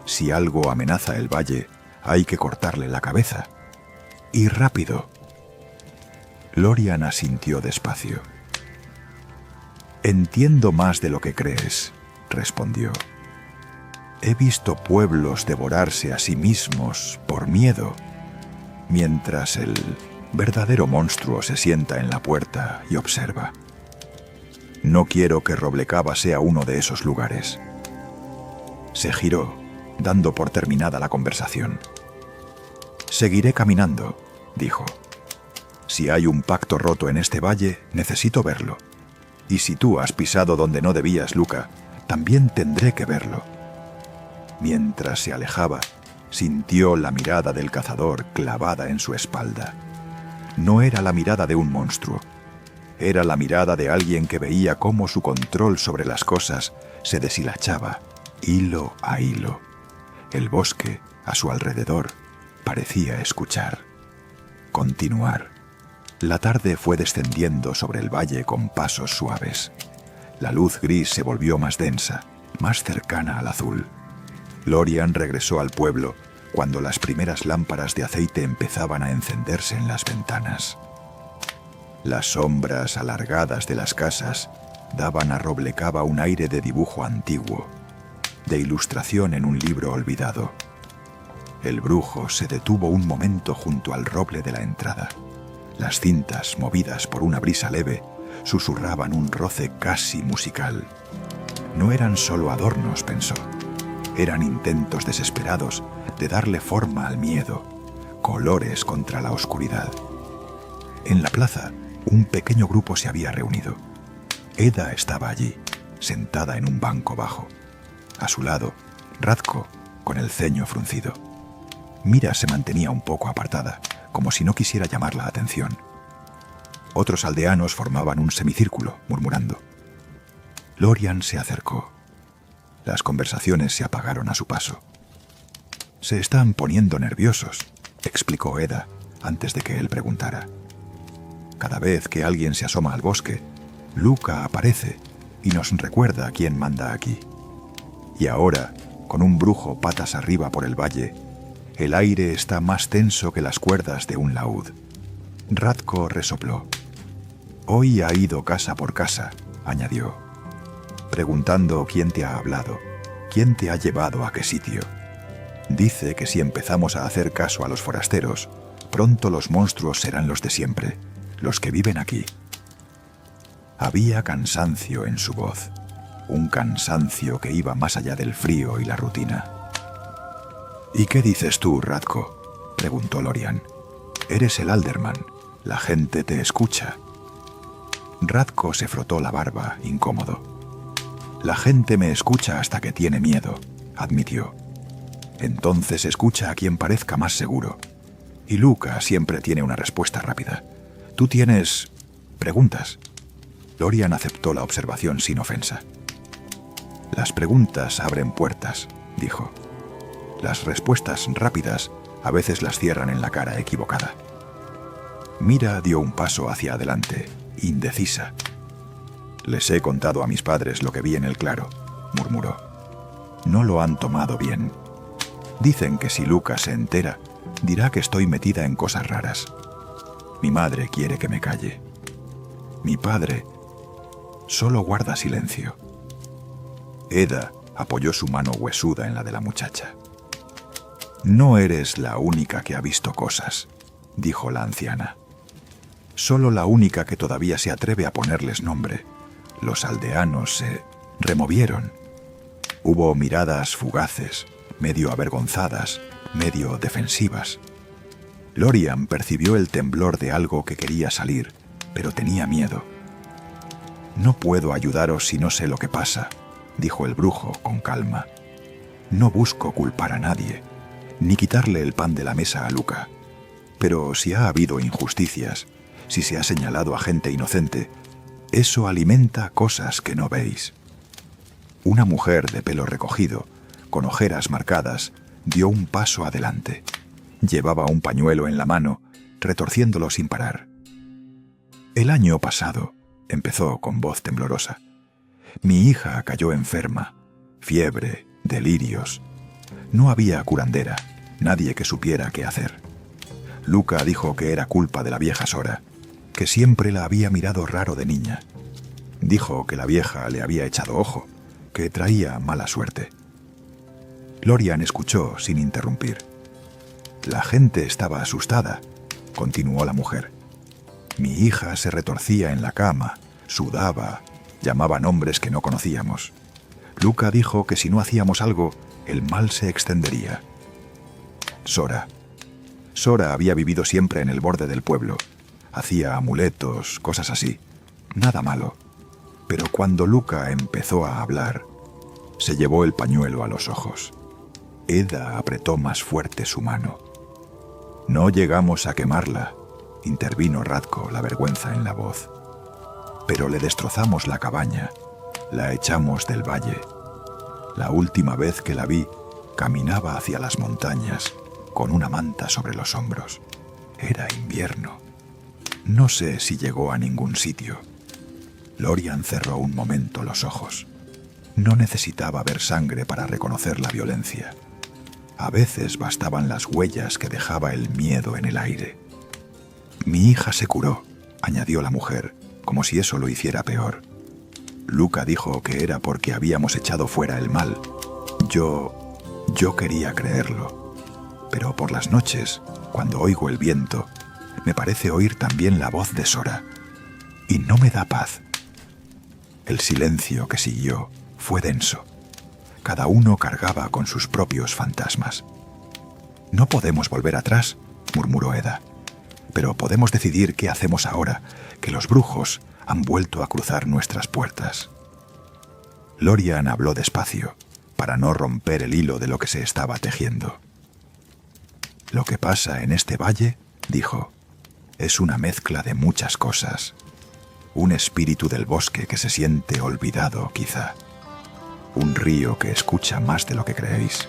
Si algo amenaza el valle, hay que cortarle la cabeza. Y rápido. Lorian asintió despacio. Entiendo más de lo que crees, respondió. He visto pueblos devorarse a sí mismos por miedo, mientras el verdadero monstruo se sienta en la puerta y observa. No quiero que Roblecava sea uno de esos lugares. Se giró, dando por terminada la conversación. Seguiré caminando, dijo. Si hay un pacto roto en este valle, necesito verlo. Y si tú has pisado donde no debías, Luca, también tendré que verlo. Mientras se alejaba, sintió la mirada del cazador clavada en su espalda. No era la mirada de un monstruo. Era la mirada de alguien que veía cómo su control sobre las cosas se deshilachaba, hilo a hilo. El bosque, a su alrededor, parecía escuchar. Continuar. La tarde fue descendiendo sobre el valle con pasos suaves. La luz gris se volvió más densa, más cercana al azul. Lorian regresó al pueblo cuando las primeras lámparas de aceite empezaban a encenderse en las ventanas. Las sombras alargadas de las casas daban a Roblecava un aire de dibujo antiguo, de ilustración en un libro olvidado. El brujo se detuvo un momento junto al roble de la entrada. Las cintas, movidas por una brisa leve, susurraban un roce casi musical. No eran solo adornos, pensó. Eran intentos desesperados de darle forma al miedo, colores contra la oscuridad. En la plaza, un pequeño grupo se había reunido. Eda estaba allí, sentada en un banco bajo. A su lado, Radko, con el ceño fruncido. Mira se mantenía un poco apartada, como si no quisiera llamar la atención. Otros aldeanos formaban un semicírculo, murmurando. Lorian se acercó. Las conversaciones se apagaron a su paso. «Se están poniendo nerviosos», explicó Eda, antes de que él preguntara. «Cada vez que alguien se asoma al bosque, Luca aparece y nos recuerda quién manda aquí. Y ahora, con un brujo patas arriba por el valle, el aire está más tenso que las cuerdas de un laúd». Radko resopló. «Hoy ha ido casa por casa», añadió, «preguntando quién te ha hablado, quién te ha llevado a qué sitio. Dice que si empezamos a hacer caso a los forasteros, pronto los monstruos serán los de siempre, los que viven aquí». Había cansancio en su voz, un cansancio que iba más allá del frío y la rutina. «¿Y qué dices tú, Radko?», preguntó Lorian. «Eres el alderman, la gente te escucha». Radko se frotó la barba, incómodo. «La gente me escucha hasta que tiene miedo», admitió. «Entonces escucha a quien parezca más seguro. Y Luca siempre tiene una respuesta rápida. Tú tienes preguntas». Lorian aceptó la observación sin ofensa. «Las preguntas abren puertas», dijo. «Las respuestas rápidas a veces las cierran en la cara equivocada». Mira dio un paso hacia adelante, indecisa. «Les he contado a mis padres lo que vi en el claro», murmuró. «No lo han tomado bien. Dicen que si Luca se entera, dirá que estoy metida en cosas raras. Mi madre quiere que me calle. Mi padre solo guarda silencio». Eda apoyó su mano huesuda en la de la muchacha. «No eres la única que ha visto cosas», dijo la anciana. «Solo la única que todavía se atreve a ponerles nombre. Los aldeanos se removieron. Hubo miradas fugaces, medio avergonzadas, medio defensivas. Lorian percibió el temblor de algo que quería salir, pero tenía miedo. «No puedo ayudaros si no sé lo que pasa», dijo el brujo con calma. «No busco culpar a nadie, ni quitarle el pan de la mesa a Luca. Pero si ha habido injusticias, si se ha señalado a gente inocente, eso alimenta cosas que no veis». Una mujer de pelo recogido, con ojeras marcadas, dio un paso adelante. Llevaba un pañuelo en la mano, retorciéndolo sin parar. «El año pasado», empezó con voz temblorosa, «mi hija cayó enferma, fiebre, delirios. No había curandera, nadie que supiera qué hacer. Luca dijo que era culpa de la vieja Sora, que siempre la había mirado raro de niña. Dijo que la vieja le había echado ojo, que traía mala suerte». Lorian escuchó sin interrumpir. La gente estaba asustada, continuó la mujer. Mi hija se retorcía en la cama, sudaba, llamaba nombres que no conocíamos. Luca dijo que si no hacíamos algo, el mal se extendería. Sora. Sora había vivido siempre en el borde del pueblo. Hacía amuletos, cosas así. Nada malo. Pero cuando Luca empezó a hablar, se llevó el pañuelo a los ojos. Eda apretó más fuerte su mano. No llegamos a quemarla, intervino Radko, la vergüenza en la voz. Pero le destrozamos la cabaña, la echamos del valle. La última vez que la vi, caminaba hacia las montañas, con una manta sobre los hombros. Era invierno. No sé si llegó a ningún sitio. Lorian cerró un momento los ojos. No necesitaba ver sangre para reconocer la violencia. A veces bastaban las huellas que dejaba el miedo en el aire. Mi hija se curó, añadió la mujer, como si eso lo hiciera peor. Luca dijo que era porque habíamos echado fuera el mal. Yo quería creerlo. Pero por las noches, cuando oigo el viento, me parece oír también la voz de Sora. Y no me da paz. El silencio que siguió fue denso. Cada uno cargaba con sus propios fantasmas. No podemos volver atrás, murmuró Eda. Pero podemos decidir qué hacemos ahora, que los brujos han vuelto a cruzar nuestras puertas. Lorian habló despacio, para no romper el hilo de lo que se estaba tejiendo. Lo que pasa en este valle, dijo, es una mezcla de muchas cosas. Un espíritu del bosque que se siente olvidado, quizá. Un río que escucha más de lo que creéis.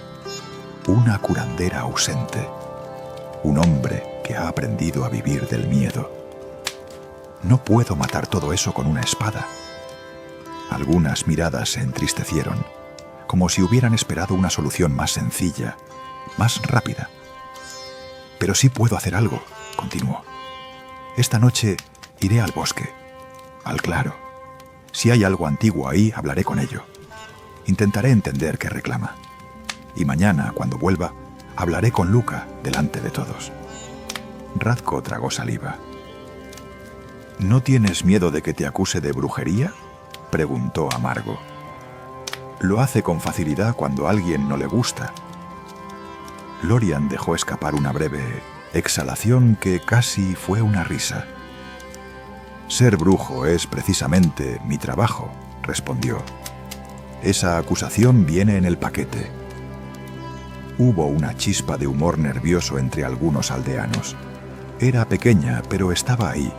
Una curandera ausente. Un hombre que ha aprendido a vivir del miedo. No puedo matar todo eso con una espada. Algunas miradas se entristecieron, como si hubieran esperado una solución más sencilla, más rápida. Pero sí puedo hacer algo, continuó. Esta noche iré al bosque, al claro. Si hay algo antiguo ahí, hablaré con ello. Intentaré entender qué reclama. Y mañana, cuando vuelva, hablaré con Luca delante de todos. Radko tragó saliva. ¿No tienes miedo de que te acuse de brujería?, preguntó amargo. Lo hace con facilidad cuando a alguien no le gusta. Lorian dejó escapar una breve exhalación que casi fue una risa. Ser brujo es precisamente mi trabajo, respondió. Esa acusación viene en el paquete. Hubo una chispa de humor nervioso entre algunos aldeanos. Era pequeña, pero estaba ahí.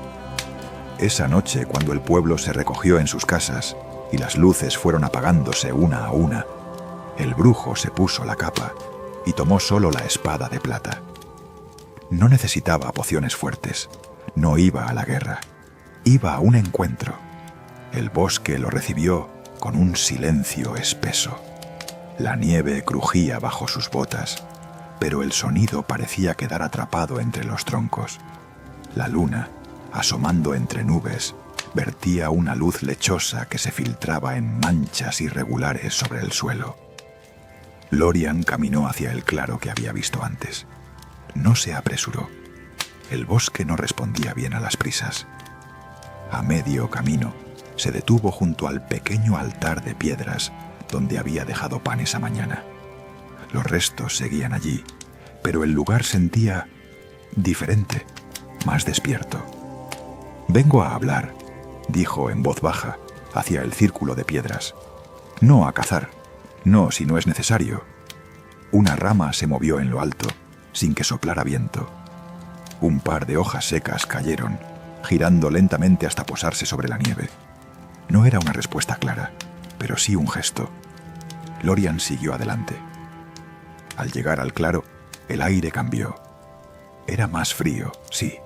Esa noche, cuando el pueblo se recogió en sus casas y las luces fueron apagándose una a una, el brujo se puso la capa y tomó solo la espada de plata. No necesitaba pociones fuertes, no iba a la guerra, iba a un encuentro. El bosque lo recibió con un silencio espeso. La nieve crujía bajo sus botas, pero el sonido parecía quedar atrapado entre los troncos. La luna, asomando entre nubes, vertía una luz lechosa que se filtraba en manchas irregulares sobre el suelo. Lorian caminó hacia el claro que había visto antes. No se apresuró. El bosque no respondía bien a las prisas. A medio camino, se detuvo junto al pequeño altar de piedras donde había dejado pan esa mañana. Los restos seguían allí, pero el lugar sentía diferente, más despierto. «Vengo a hablar», dijo en voz baja, hacia el círculo de piedras. «No a cazar, no si no es necesario». Una rama se movió en lo alto, sin que soplara viento. Un par de hojas secas cayeron, girando lentamente hasta posarse sobre la nieve. No era una respuesta clara, pero sí un gesto. Lorian siguió adelante. Al llegar al claro, el aire cambió. Era más frío, sí,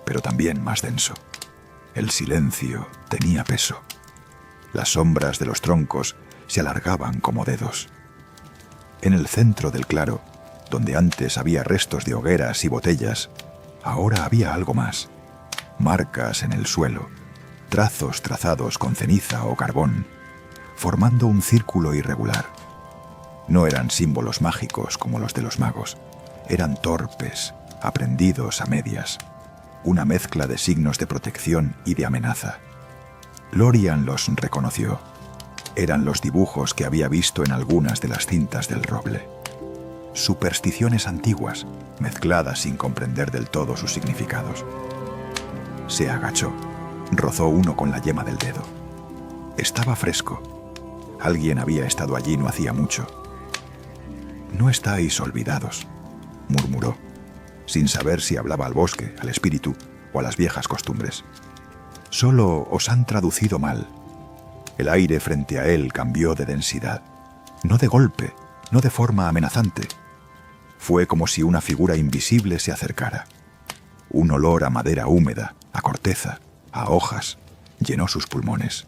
pero también más denso. El silencio tenía peso. Las sombras de los troncos se alargaban como dedos. En el centro del claro, donde antes había restos de hogueras y botellas, ahora había algo más. Marcas en el suelo, trazos trazados con ceniza o carbón, formando un círculo irregular. No eran símbolos mágicos como los de los magos, eran torpes, aprendidos a medias. una mezcla de signos de protección y de amenaza. Lorian los reconoció. Eran los dibujos que había visto en algunas de las cintas del roble. Supersticiones antiguas, mezcladas sin comprender del todo sus significados. Se agachó, rozó uno con la yema del dedo. Estaba fresco. Alguien había estado allí no hacía mucho. «No estáis olvidados», murmuró, sin saber si hablaba al bosque, al espíritu o a las viejas costumbres. «Solo os han traducido mal». El aire frente a él cambió de densidad. No de golpe, no de forma amenazante. Fue como si una figura invisible se acercara. Un olor a madera húmeda, a corteza, a hojas, llenó sus pulmones.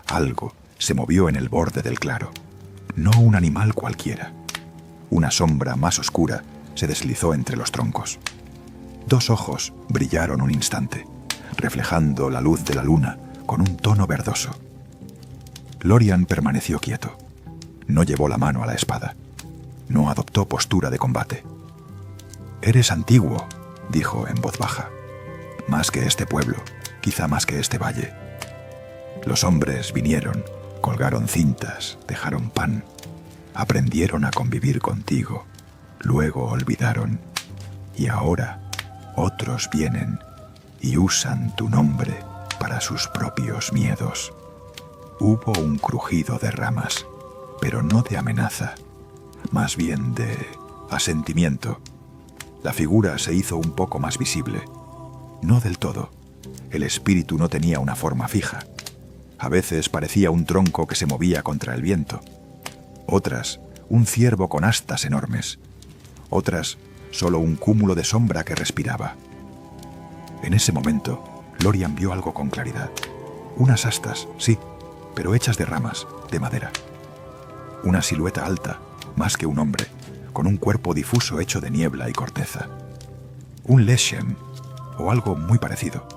Algo se movió en el borde del claro. No un animal cualquiera. Una sombra más oscura se deslizó entre los troncos. Dos ojos brillaron un instante, reflejando la luz de la luna con un tono verdoso. Lorian permaneció quieto. No llevó la mano a la espada. No adoptó postura de combate. «Eres antiguo», dijo en voz baja. «Más que este pueblo, quizá más que este valle. Los hombres vinieron, colgaron cintas, dejaron pan, aprendieron a convivir contigo, luego olvidaron, y ahora otros vienen y usan tu nombre para sus propios miedos». Hubo un crujido de ramas, pero no de amenaza, más bien de asentimiento. La figura se hizo un poco más visible. No del todo. El espíritu no tenía una forma fija. A veces parecía un tronco que se movía contra el viento. Otras, un ciervo con astas enormes. Otras, solo un cúmulo de sombra que respiraba. En ese momento, Lorian vio algo con claridad. Unas astas, sí, pero hechas de ramas, de madera. Una silueta alta, más que un hombre, con un cuerpo difuso hecho de niebla y corteza. Un leshem, o algo muy parecido.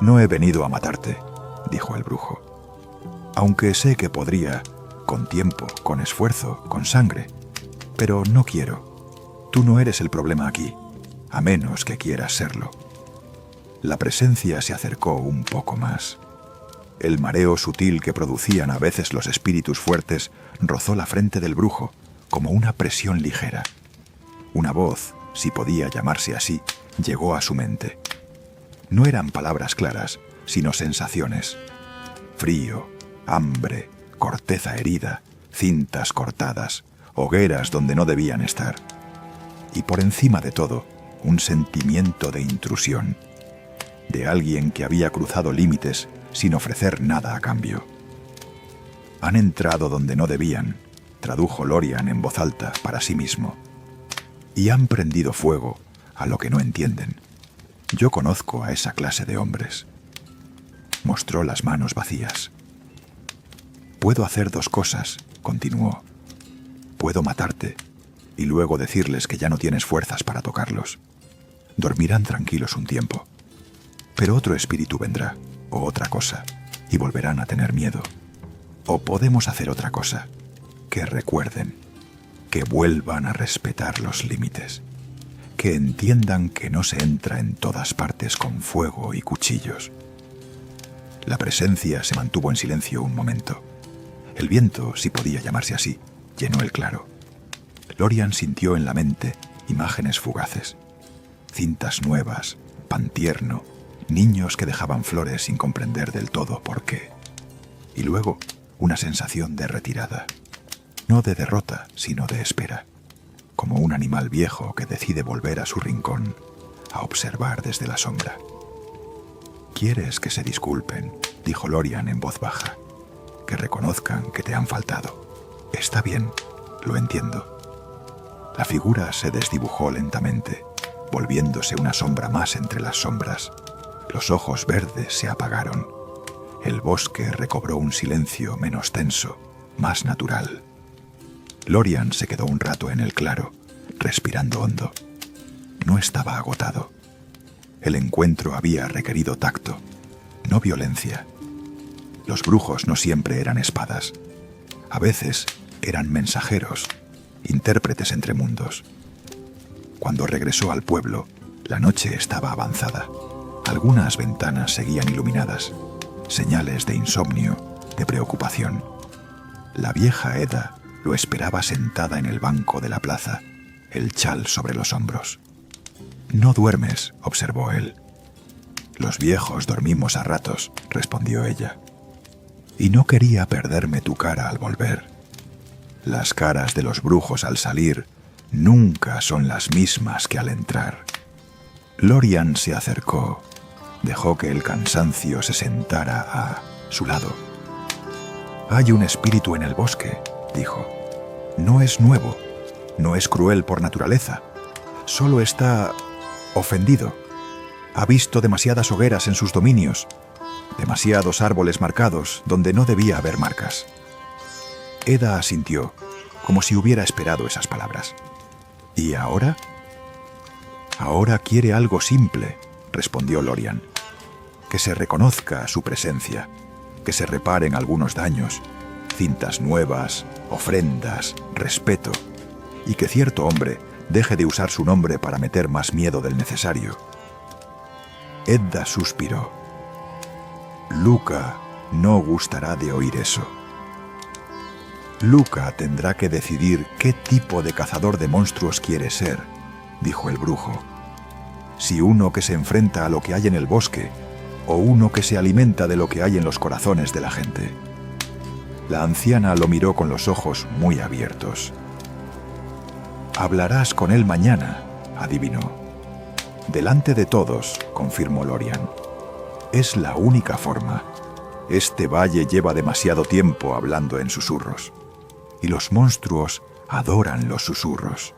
«No he venido a matarte», dijo el brujo. «Aunque sé que podría, con tiempo, con esfuerzo, con sangre. Pero no quiero. Tú no eres el problema aquí, a menos que quieras serlo». La presencia se acercó un poco más. El mareo sutil que producían a veces los espíritus fuertes rozó la frente del brujo como una presión ligera. Una voz, si podía llamarse así, llegó a su mente. No eran palabras claras, sino sensaciones. Frío, hambre, corteza herida, cintas cortadas, hogueras donde no debían estar. Y por encima de todo, un sentimiento de intrusión, de alguien que había cruzado límites sin ofrecer nada a cambio. «Han entrado donde no debían», tradujo Lorian en voz alta para sí mismo. «Y han prendido fuego a lo que no entienden. Yo conozco a esa clase de hombres». Mostró las manos vacías. «Puedo hacer dos cosas», continuó. «Puedo matarte y luego decirles que ya no tienes fuerzas para tocarlos. Dormirán tranquilos un tiempo. Pero otro espíritu vendrá, o otra cosa, y volverán a tener miedo. O podemos hacer otra cosa, que recuerden, que vuelvan a respetar los límites, que entiendan que no se entra en todas partes con fuego y cuchillos». La presencia se mantuvo en silencio un momento. El viento, si podía llamarse así, llenó el claro. Lorian sintió en la mente imágenes fugaces. Cintas nuevas, pan tierno, niños que dejaban flores sin comprender del todo por qué. Y luego una sensación de retirada. No de derrota, sino de espera. Como un animal viejo que decide volver a su rincón, a observar desde la sombra. «¿Quieres que se disculpen?», dijo Lorian en voz baja. «Que reconozcan que te han faltado. Está bien, lo entiendo». La figura se desdibujó lentamente, volviéndose una sombra más entre las sombras. Los ojos verdes se apagaron. El bosque recobró un silencio menos tenso, más natural. Lorian se quedó un rato en el claro, respirando hondo. No estaba agotado. El encuentro había requerido tacto, no violencia. Los brujos no siempre eran espadas. A veces eran mensajeros, intérpretes entre mundos. Cuando regresó al pueblo, La noche estaba avanzada. Algunas ventanas seguían iluminadas, señales de insomnio, de preocupación. La vieja Eda lo esperaba sentada en el banco de la plaza, el chal sobre los hombros. «No duermes», observó él. «Los viejos dormimos a ratos», respondió ella. «Y no quería perderme tu cara al volver. Las caras de los brujos al salir nunca son las mismas que al entrar». Lorian se acercó, dejó que el cansancio se sentara a su lado. «Hay un espíritu en el bosque», dijo. «No es nuevo, no es cruel por naturaleza, solo está ofendido. Ha visto demasiadas hogueras en sus dominios, demasiados árboles marcados donde no debía haber marcas». Eda asintió, como si hubiera esperado esas palabras. «¿Y ahora?» «Ahora quiere algo simple», respondió Lorian. «Que se reconozca su presencia, que se reparen algunos daños, cintas nuevas, ofrendas, respeto, y que cierto hombre deje de usar su nombre para meter más miedo del necesario». Edda suspiró. «Luca no gustará de oír eso. Luca tendrá que decidir qué tipo de cazador de monstruos quiere ser», dijo el brujo. «Si uno que se enfrenta a lo que hay en el bosque, o uno que se alimenta de lo que hay en los corazones de la gente». La anciana lo miró con los ojos muy abiertos. «Hablarás con él mañana», adivinó. «Delante de todos», confirmó Lorian. «Es la única forma. Este valle lleva demasiado tiempo hablando en susurros. Y los monstruos adoran los susurros».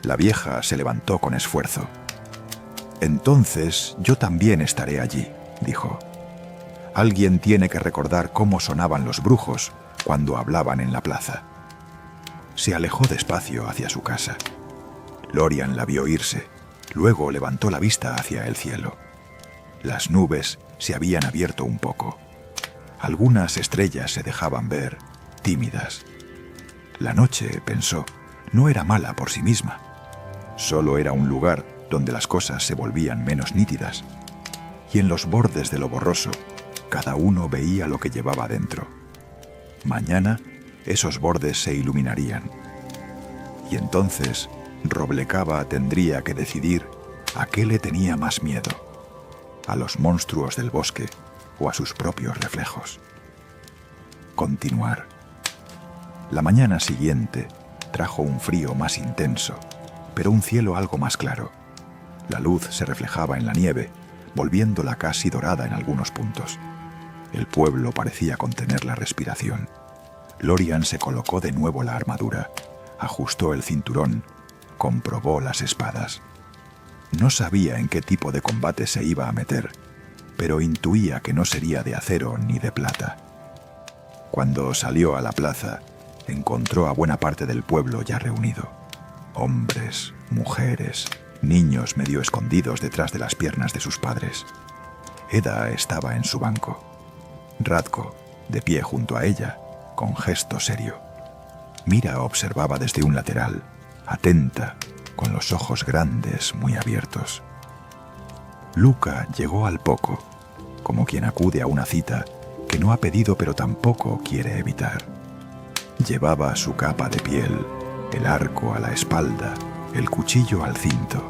La vieja se levantó con esfuerzo. «Entonces yo también estaré allí», dijo. «Alguien tiene que recordar cómo sonaban los brujos cuando hablaban en la plaza». Se alejó despacio hacia su casa. Lorian la vio irse, luego levantó la vista hacia el cielo. Las nubes se habían abierto un poco. Algunas estrellas se dejaban ver, tímidas. La noche, pensó, no era mala por sí misma. Solo era un lugar donde las cosas se volvían menos nítidas. Y en los bordes de lo borroso, cada uno veía lo que llevaba dentro. Mañana, esos bordes se iluminarían. Y entonces, Roblecaba tendría que decidir a qué le tenía más miedo: a los monstruos del bosque o a sus propios reflejos. Continuar. La mañana siguiente trajo un frío más intenso, pero un cielo algo más claro. La luz se reflejaba en la nieve, volviéndola casi dorada en algunos puntos. El pueblo parecía contener la respiración. Lorian se colocó de nuevo la armadura, ajustó el cinturón, comprobó las espadas. No sabía en qué tipo de combate se iba a meter, pero intuía que no sería de acero ni de plata. Cuando salió a la plaza, encontró a buena parte del pueblo ya reunido. Hombres, mujeres, niños medio escondidos detrás de las piernas de sus padres. Eda estaba en su banco. Radko, de pie junto a ella, con gesto serio. Mira observaba desde un lateral, atenta, con los ojos grandes muy abiertos. Luca llegó al poco, como quien acude a una cita que no ha pedido pero tampoco quiere evitar. Llevaba su capa de piel, el arco a la espalda, el cuchillo al cinto.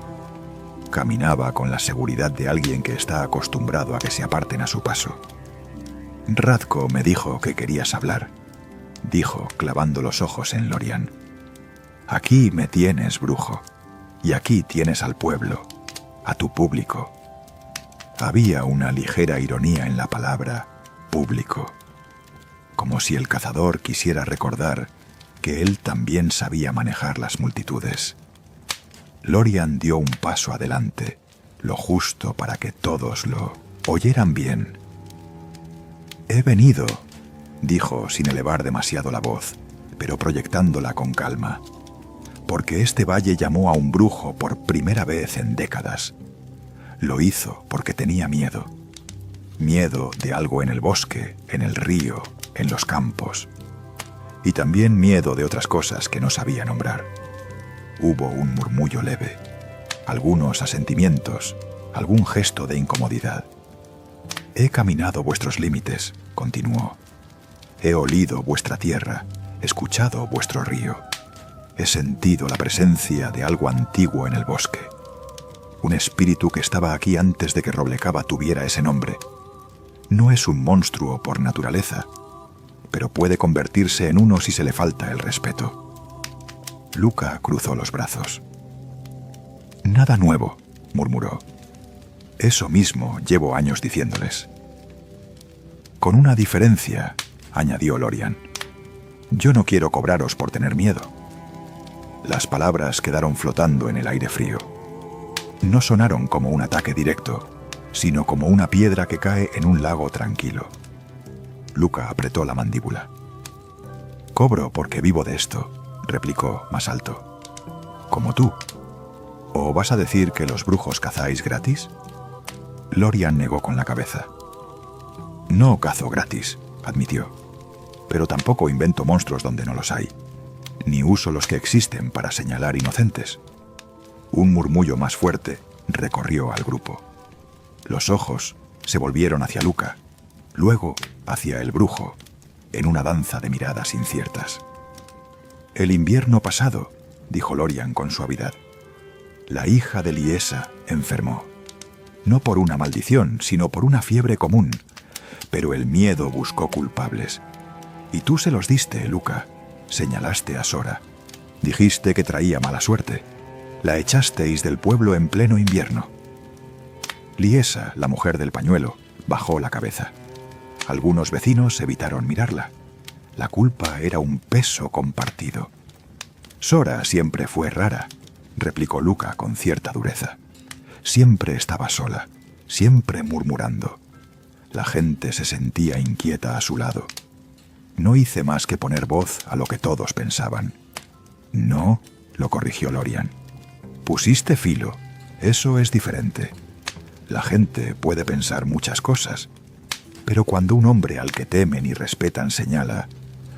Caminaba con la seguridad de alguien que está acostumbrado a que se aparten a su paso. «Radko me dijo que querías hablar», dijo, clavando los ojos en Lorian. «Aquí me tienes, brujo, y aquí tienes al pueblo, a tu público». Había una ligera ironía en la palabra «público», como si el cazador quisiera recordar que él también sabía manejar las multitudes. Lorian dio un paso adelante, lo justo para que todos lo oyeran bien. «He venido», dijo sin elevar demasiado la voz, pero proyectándola con calma, «porque este valle llamó a un brujo por primera vez en décadas. Lo hizo porque tenía miedo. Miedo de algo en el bosque, en el río, en los campos. Y también miedo de otras cosas que no sabía nombrar». Hubo un murmullo leve. algunos asentimientos, algún gesto de incomodidad. He caminado vuestros límites, continuó. He olido vuestra tierra, escuchado vuestro río. He sentido la presencia de algo antiguo en el bosque. Un espíritu que estaba aquí antes de que Roblecaba tuviera ese nombre. No es un monstruo por naturaleza, pero puede convertirse en uno si se le falta el respeto. Luca cruzó los brazos. Nada nuevo, murmuró. Eso mismo llevo años diciéndoles. Con una diferencia, añadió Lorian. Yo no quiero cobraros por tener miedo. Las palabras quedaron flotando en el aire frío. No sonaron como un ataque directo, sino como una piedra que cae en un lago tranquilo. Luca apretó la mandíbula. Cobro porque vivo de esto, replicó más alto. Como tú. ¿O vas a decir que los brujos cazáis gratis? Lorian negó con la cabeza. No cazo gratis, admitió. Pero tampoco invento monstruos donde no los hay. Ni uso los que existen para señalar inocentes. Un murmullo más fuerte recorrió al grupo. Los ojos se volvieron hacia Luca, luego hacia el brujo, en una danza de miradas inciertas. El invierno pasado, dijo Lorian con suavidad, la hija de Liesa enfermó. No por una maldición, sino por una fiebre común. Pero el miedo buscó culpables. Y tú se los diste, Luca. Señalaste a Sora. Dijiste que traía mala suerte. La echasteis del pueblo en pleno invierno. Liesa, la mujer del pañuelo, bajó la cabeza. Algunos vecinos evitaron mirarla. La culpa era un peso compartido. Sora siempre fue rara, replicó Luca con cierta dureza. Siempre estaba sola, siempre murmurando. La gente se sentía inquieta a su lado. No hice más que poner voz a lo que todos pensaban. No, lo corrigió Lorian. Pusiste filo, eso es diferente. La gente puede pensar muchas cosas, pero cuando un hombre al que temen y respetan señala,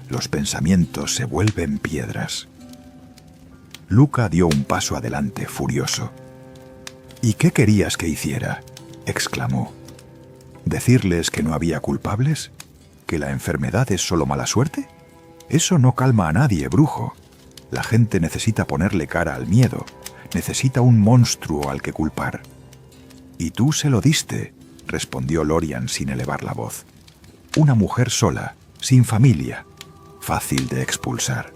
los pensamientos se vuelven piedras. Luca dio un paso adelante, furioso. ¿Y qué querías que hiciera?, exclamó. ¿Decirles que no había culpables? ¿Que la enfermedad es solo mala suerte? Eso no calma a nadie, brujo. La gente necesita ponerle cara al miedo, necesita un monstruo al que culpar. Y tú se lo diste, respondió Lorian sin elevar la voz. Una mujer sola, sin familia, fácil de expulsar,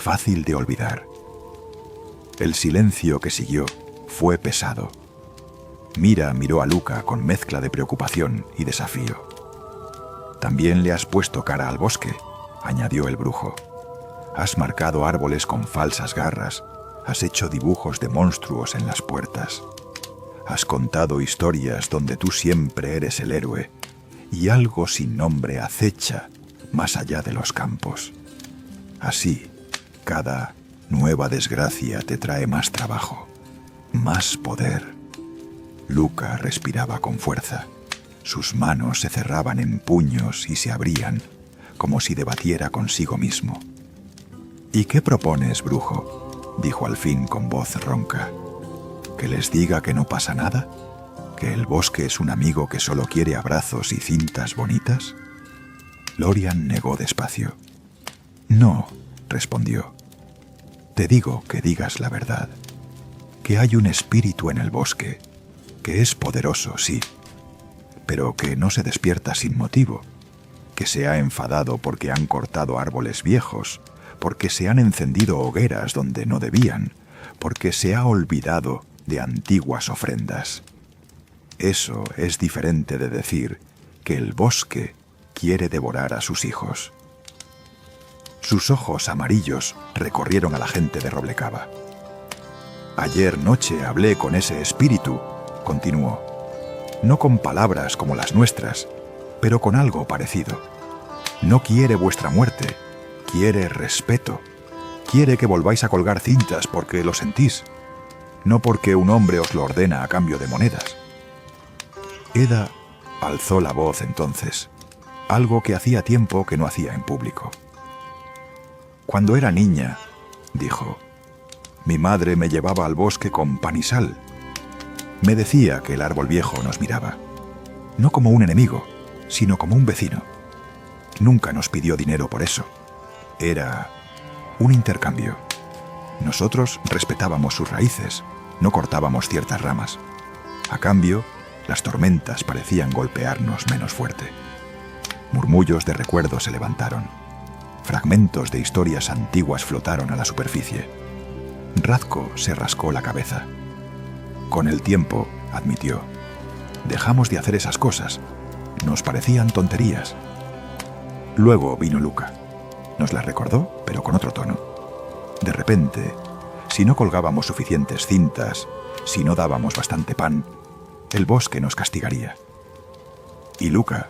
fácil de olvidar. El silencio que siguió fue pesado. Mira miró a Luca con mezcla de preocupación y desafío. También le has puesto cara al bosque, añadió el brujo. Has marcado árboles con falsas garras, has hecho dibujos de monstruos en las puertas. Has contado historias donde tú siempre eres el héroe, y algo sin nombre acecha más allá de los campos. Así, cada nueva desgracia te trae más trabajo, más poder. Luca respiraba con fuerza. Sus manos se cerraban en puños y se abrían, como si debatiera consigo mismo. ¿Y qué propones, brujo?, dijo al fin con voz ronca. ¿Que les diga que no pasa nada? ¿Que el bosque es un amigo que solo quiere abrazos y cintas bonitas? Lorian negó despacio. No, respondió. Te digo que digas la verdad. Que hay un espíritu en el bosque, que es poderoso, sí, pero que no se despierta sin motivo, que se ha enfadado porque han cortado árboles viejos, porque se han encendido hogueras donde no debían, porque se ha olvidado de antiguas ofrendas. Eso es diferente de decir que el bosque quiere devorar a sus hijos. Sus ojos amarillos recorrieron a la gente de Roblecaba. Ayer noche hablé con ese espíritu, continuó. No con palabras como las nuestras, pero con algo parecido. No quiere vuestra muerte, quiere respeto. Quiere que volváis a colgar cintas porque lo sentís, no porque un hombre os lo ordena a cambio de monedas. Eda alzó la voz entonces, algo que hacía tiempo que no hacía en público. Cuando era niña, dijo, mi madre me llevaba al bosque con pan y sal Me decía que el árbol viejo nos miraba, no como un enemigo, sino como un vecino. Nunca nos pidió dinero por eso. Era un intercambio. Nosotros respetábamos sus raíces, no cortábamos ciertas ramas. A cambio, las tormentas parecían golpearnos menos fuerte. Murmullos de recuerdos se levantaron. Fragmentos de historias antiguas flotaron a la superficie. Radko se rascó la cabeza. Con el tiempo, admitió, dejamos de hacer esas cosas. Nos parecían tonterías. Luego vino Luka. Nos las recordó, pero con otro tono. De repente, si no colgábamos suficientes cintas, si no dábamos bastante pan, el bosque nos castigaría. Y Luka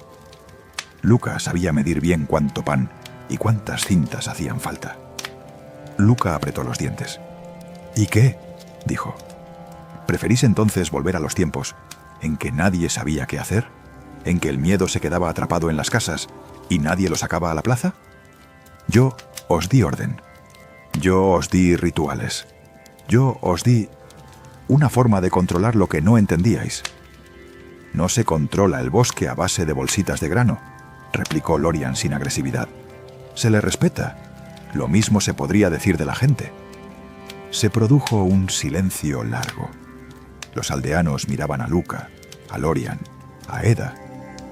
sabía medir bien cuánto pan y cuántas cintas hacían falta. Luka apretó los dientes. ¿Y qué?, dijo. ¿Preferís entonces volver a los tiempos en que nadie sabía qué hacer? ¿En que el miedo se quedaba atrapado en las casas y nadie lo sacaba a la plaza? Yo os di orden. Yo os di rituales. Yo os di una forma de controlar lo que no entendíais. No se controla el bosque a base de bolsitas de grano, replicó Lorian sin agresividad. Se le respeta. Lo mismo se podría decir de la gente. Se produjo un silencio largo. Los aldeanos miraban a Luka, a Lorian, a Eda,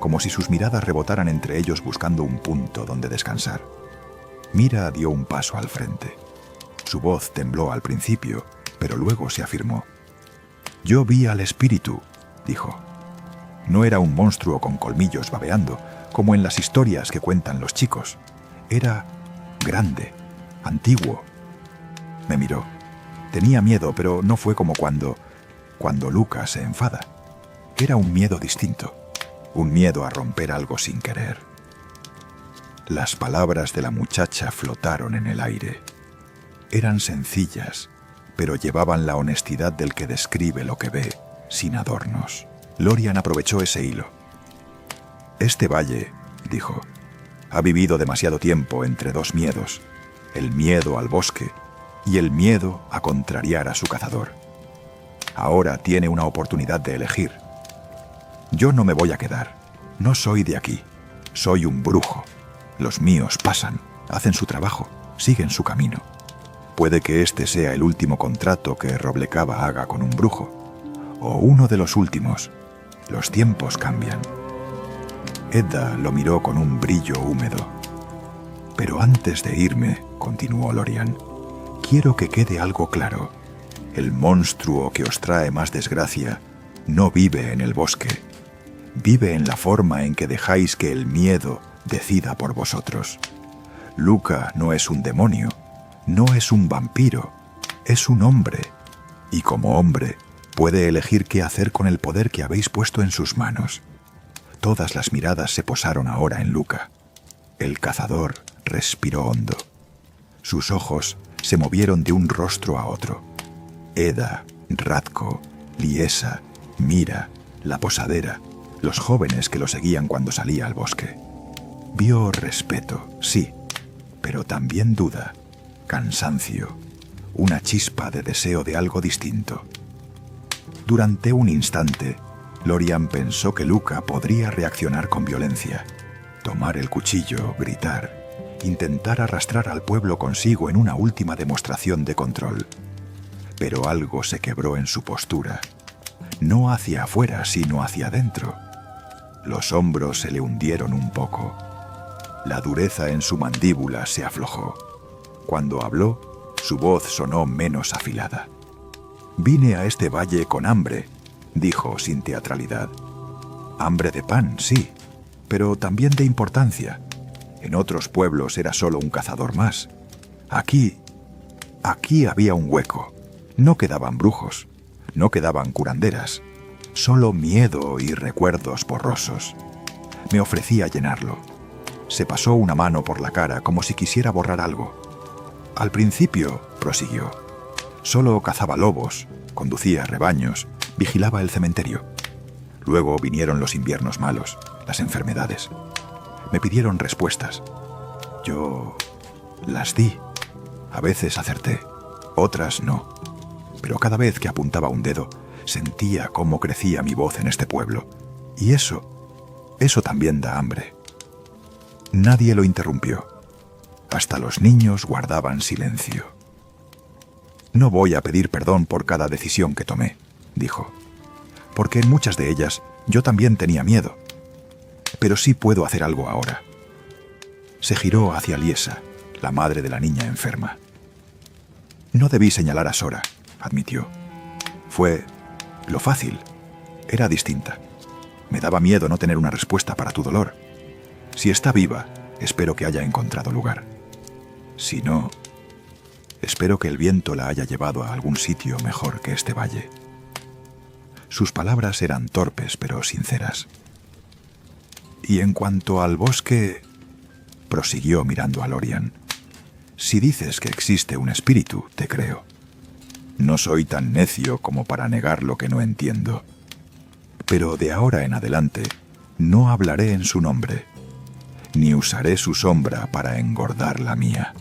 como si sus miradas rebotaran entre ellos buscando un punto donde descansar. Mira dio un paso al frente. Su voz tembló al principio, pero luego se afirmó. Yo vi al espíritu, dijo. No era un monstruo con colmillos babeando, como en las historias que cuentan los chicos. Era grande, antiguo. Me miró. Tenía miedo, pero no fue como cuando Luka se enfada. Era un miedo distinto, un miedo a romper algo sin querer. Las palabras de la muchacha flotaron en el aire. Eran sencillas, pero llevaban la honestidad del que describe lo que ve, sin adornos. Lorian aprovechó ese hilo. Este valle, dijo, ha vivido demasiado tiempo entre dos miedos, el miedo al bosque y el miedo a contrariar a su cazador. Ahora tiene una oportunidad de elegir. Yo no me voy a quedar. No soy de aquí. Soy un brujo. Los míos pasan, hacen su trabajo, siguen su camino. Puede que este sea el último contrato que Roblekava haga con un brujo, o uno de los últimos. Los tiempos cambian. Edda lo miró con un brillo húmedo. Pero antes de irme, continuó Lorian, quiero que quede algo claro. El monstruo que os trae más desgracia no vive en el bosque. Vive en la forma en que dejáis que el miedo decida por vosotros. Luka no es un demonio, no es un vampiro, es un hombre. Y como hombre, puede elegir qué hacer con el poder que habéis puesto en sus manos. Todas las miradas se posaron ahora en Luka. El cazador respiró hondo. Sus ojos se movieron de un rostro a otro. Eda, Radko, Liesa, Mira, la posadera, los jóvenes que lo seguían cuando salía al bosque. Vio respeto, sí, pero también duda, cansancio, una chispa de deseo de algo distinto. Durante un instante, Lorian pensó que Luka podría reaccionar con violencia, tomar el cuchillo, gritar, intentar arrastrar al pueblo consigo en una última demostración de control. Pero algo se quebró en su postura, no hacia afuera, sino hacia adentro. Los hombros se le hundieron un poco. La dureza en su mandíbula se aflojó. Cuando habló, su voz sonó menos afilada. «Vine a este valle con hambre», dijo sin teatralidad. «Hambre de pan, sí, pero también de importancia. En otros pueblos era solo un cazador más. Aquí había un hueco. No quedaban brujos, no quedaban curanderas, solo miedo y recuerdos borrosos. Me ofrecí a llenarlo. Se pasó una mano por la cara como si quisiera borrar algo. Al principio, prosiguió, solo cazaba lobos, conducía rebaños, vigilaba el cementerio. Luego vinieron los inviernos malos, las enfermedades. Me pidieron respuestas. Yo las di. A veces acerté, otras no. Pero cada vez que apuntaba un dedo, Sentía cómo crecía mi voz en este pueblo. Y eso también da hambre. Nadie lo interrumpió. Hasta los niños guardaban silencio. No voy a pedir perdón por cada decisión que tomé, dijo, porque en muchas de ellas yo también tenía miedo. Pero sí puedo hacer algo ahora. Se giró hacia Liesa, la madre de la niña enferma. No debí señalar a Sora, admitió. Fue lo fácil. Era distinta. Me daba miedo no tener una respuesta para tu dolor. Si está viva, espero que haya encontrado lugar. Si no, espero que el viento la haya llevado a algún sitio mejor que este valle. Sus palabras eran torpes pero sinceras. Y en cuanto al bosque, prosiguió mirando a Lorian, si dices que existe un espíritu, te creo. No soy tan necio como para negar lo que no entiendo. Pero de ahora en adelante no hablaré en su nombre, ni usaré su sombra para engordar la mía.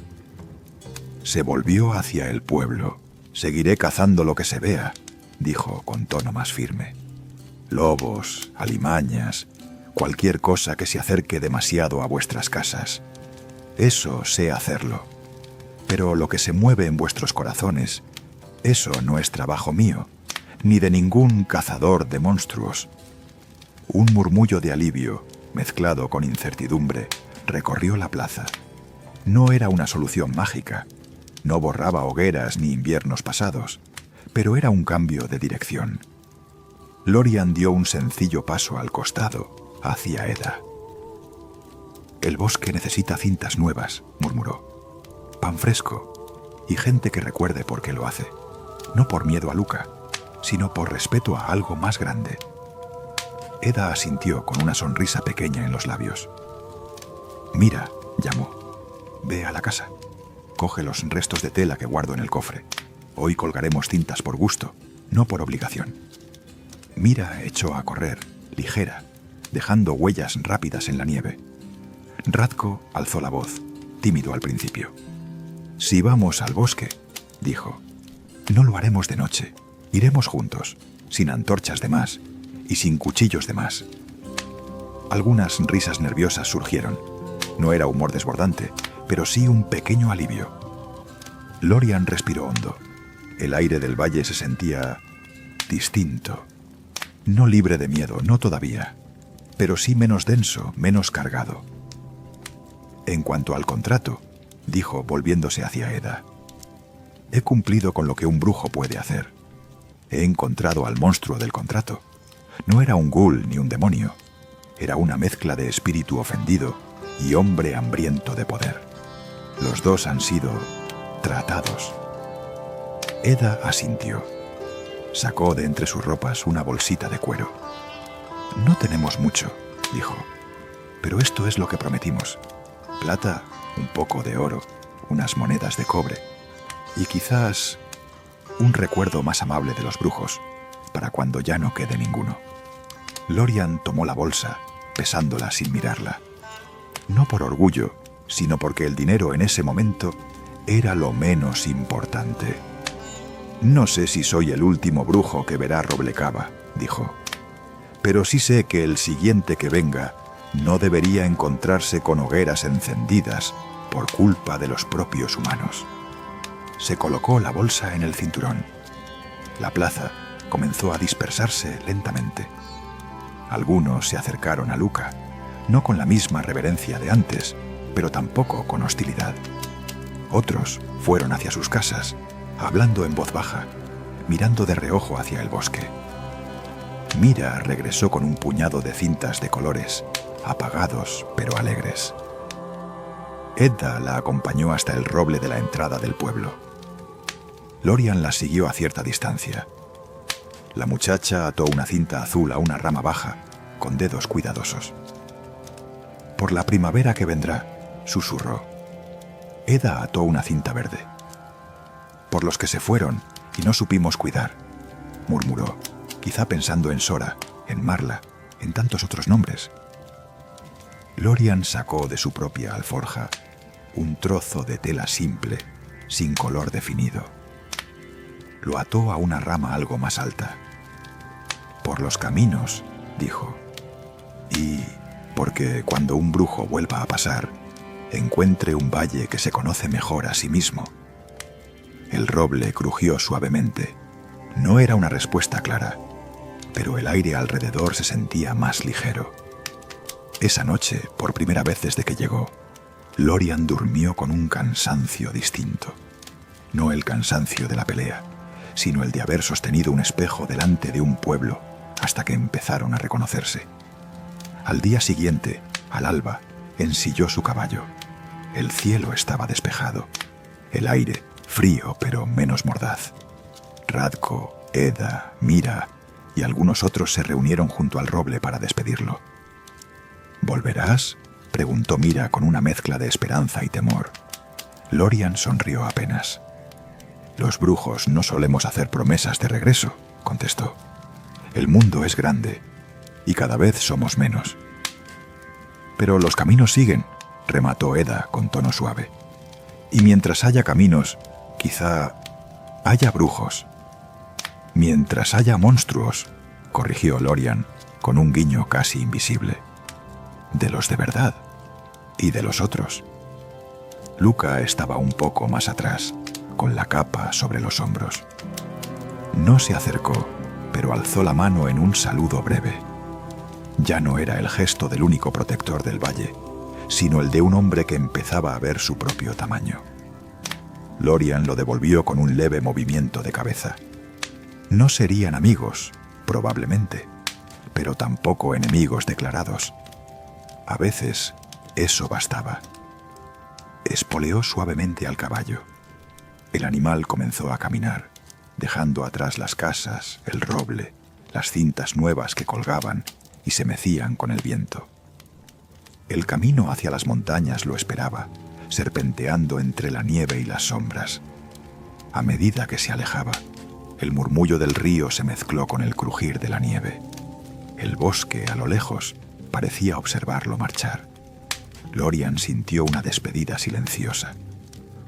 Se volvió hacia el pueblo. Seguiré cazando lo que se vea, dijo con tono más firme. Lobos, alimañas, cualquier cosa que se acerque demasiado a vuestras casas. Eso sé hacerlo. Pero lo que se mueve en vuestros corazones, eso no es trabajo mío, ni de ningún cazador de monstruos. Un murmullo de alivio, mezclado con incertidumbre, recorrió la plaza. No era una solución mágica, no borraba hogueras ni inviernos pasados, pero era un cambio de dirección. Lorian dio un sencillo paso al costado, hacia Eda. El bosque necesita cintas nuevas, murmuró. Pan fresco y gente que recuerde por qué lo hace. No por miedo a Luca, sino por respeto a algo más grande. Eda asintió con una sonrisa pequeña en los labios. Mira, llamó. Ve a la casa. Coge los restos de tela que guardo en el cofre. Hoy colgaremos cintas por gusto, no por obligación. Mira echó a correr, ligera, dejando huellas rápidas en la nieve. Radko alzó la voz, tímido al principio. Si vamos al bosque, dijo, no lo haremos de noche. Iremos juntos, sin antorchas de más y sin cuchillos de más. Algunas risas nerviosas surgieron. No era humor desbordante, pero sí un pequeño alivio. Lorian respiró hondo. El aire del valle se sentía distinto. No libre de miedo, no todavía, pero sí menos denso, menos cargado. En cuanto al contrato, dijo volviéndose hacia Eda, he cumplido con lo que un brujo puede hacer. He encontrado al monstruo del contrato. No era un ghoul ni un demonio. Era una mezcla de espíritu ofendido y hombre hambriento de poder. Los dos han sido tratados. Eda asintió. Sacó de entre sus ropas una bolsita de cuero. No tenemos mucho, dijo, pero esto es lo que prometimos. Plata, un poco de oro, unas monedas de cobre y quizás un recuerdo más amable de los brujos, para cuando ya no quede ninguno. Lorian tomó la bolsa, pesándola sin mirarla. No por orgullo, sino porque el dinero en ese momento era lo menos importante. No sé si soy el último brujo que verá Roblecava, dijo, pero sí sé que el siguiente que venga no debería encontrarse con hogueras encendidas por culpa de los propios humanos. Se colocó la bolsa en el cinturón. La plaza comenzó a dispersarse lentamente. Algunos se acercaron a Luca, no con la misma reverencia de antes, pero tampoco con hostilidad. Otros fueron hacia sus casas, hablando en voz baja, mirando de reojo hacia el bosque. Mira regresó con un puñado de cintas de colores, apagados pero alegres. Edda la acompañó hasta el roble de la entrada del pueblo. Lorian la siguió a cierta distancia. La muchacha ató una cinta azul a una rama baja, con dedos cuidadosos. Por la primavera que vendrá, susurró. Eda ató una cinta verde. Por los que se fueron y no supimos cuidar, murmuró, quizá pensando en Sora, en Marla, en tantos otros nombres. Lorian sacó de su propia alforja un trozo de tela simple, sin color definido. Lo ató a una rama algo más alta, Por los caminos, dijo. Y porque cuando un brujo vuelva a pasar, encuentre un valle que se conoce mejor a sí mismo. El roble crujió suavemente. No era una respuesta clara, pero el aire alrededor se sentía más ligero. Esa noche, por primera vez desde que llegó, Lorian durmió con un cansancio distinto. No el cansancio de la pelea, sino el de haber sostenido un espejo delante de un pueblo hasta que empezaron a reconocerse. Al día siguiente, al alba, ensilló su caballo. El cielo estaba despejado, el aire frío pero menos mordaz. Radko, Eda, Mira y algunos otros se reunieron junto al roble para despedirlo. ¿Volverás?, preguntó Mira con una mezcla de esperanza y temor. Lorian sonrió apenas. «Los brujos no solemos hacer promesas de regreso», contestó. «El mundo es grande y cada vez somos menos». «Pero los caminos siguen», remató Eda con tono suave. «Y mientras haya caminos, quizá haya brujos». «Mientras haya monstruos», corrigió Lorian con un guiño casi invisible. «De los de verdad y de los otros». Luca estaba un poco más atrás, con la capa sobre los hombros. No se acercó, pero alzó la mano en un saludo breve. Ya no era el gesto del único protector del valle, sino el de un hombre que empezaba a ver su propio tamaño. Lorian lo devolvió con un leve movimiento de cabeza. No serían amigos, probablemente, pero tampoco enemigos declarados. A veces, eso bastaba. Espoleó suavemente al caballo. El animal comenzó a caminar, dejando atrás las casas, el roble, las cintas nuevas que colgaban y se mecían con el viento. El camino hacia las montañas lo esperaba, serpenteando entre la nieve y las sombras. A medida que se alejaba, el murmullo del río se mezcló con el crujir de la nieve. El bosque, a lo lejos, parecía observarlo marchar. Lorian sintió una despedida silenciosa,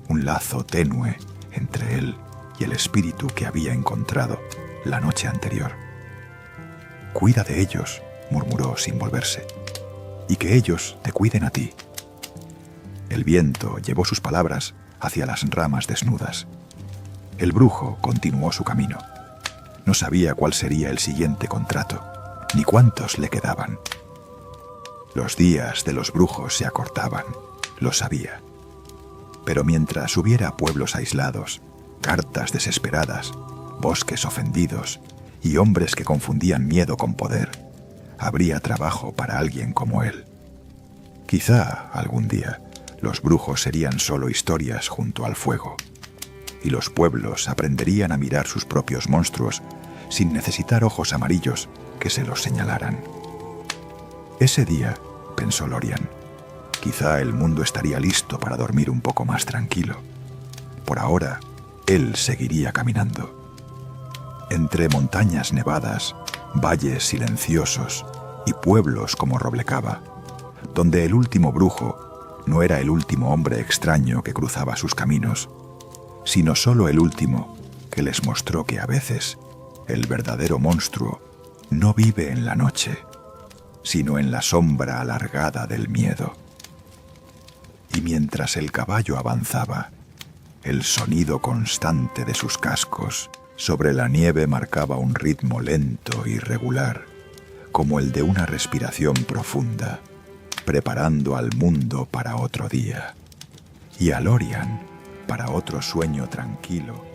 un lazo tenue entre él y el espíritu que había encontrado la noche anterior. «Cuida de ellos», murmuró sin volverse, «y que ellos te cuiden a ti». El viento llevó sus palabras hacia las ramas desnudas. El brujo continuó su camino. No sabía cuál sería el siguiente contrato, ni cuántos le quedaban. Los días de los brujos se acortaban, lo sabía. Pero mientras hubiera pueblos aislados, cartas desesperadas, bosques ofendidos y hombres que confundían miedo con poder, habría trabajo para alguien como él. Quizá, algún día, los brujos serían solo historias junto al fuego, y los pueblos aprenderían a mirar sus propios monstruos sin necesitar ojos amarillos que se los señalaran. Ese día, pensó Lorian, quizá el mundo estaría listo para dormir un poco más tranquilo. Por ahora, él seguiría caminando. Entre montañas nevadas, valles silenciosos y pueblos como Roblecaba, donde el último brujo no era el último hombre extraño que cruzaba sus caminos, sino solo el último que les mostró que a veces el verdadero monstruo no vive en la noche, sino en la sombra alargada del miedo. Y mientras el caballo avanzaba, el sonido constante de sus cascos sobre la nieve marcaba un ritmo lento y regular, como el de una respiración profunda, preparando al mundo para otro día, y a Lorian para otro sueño tranquilo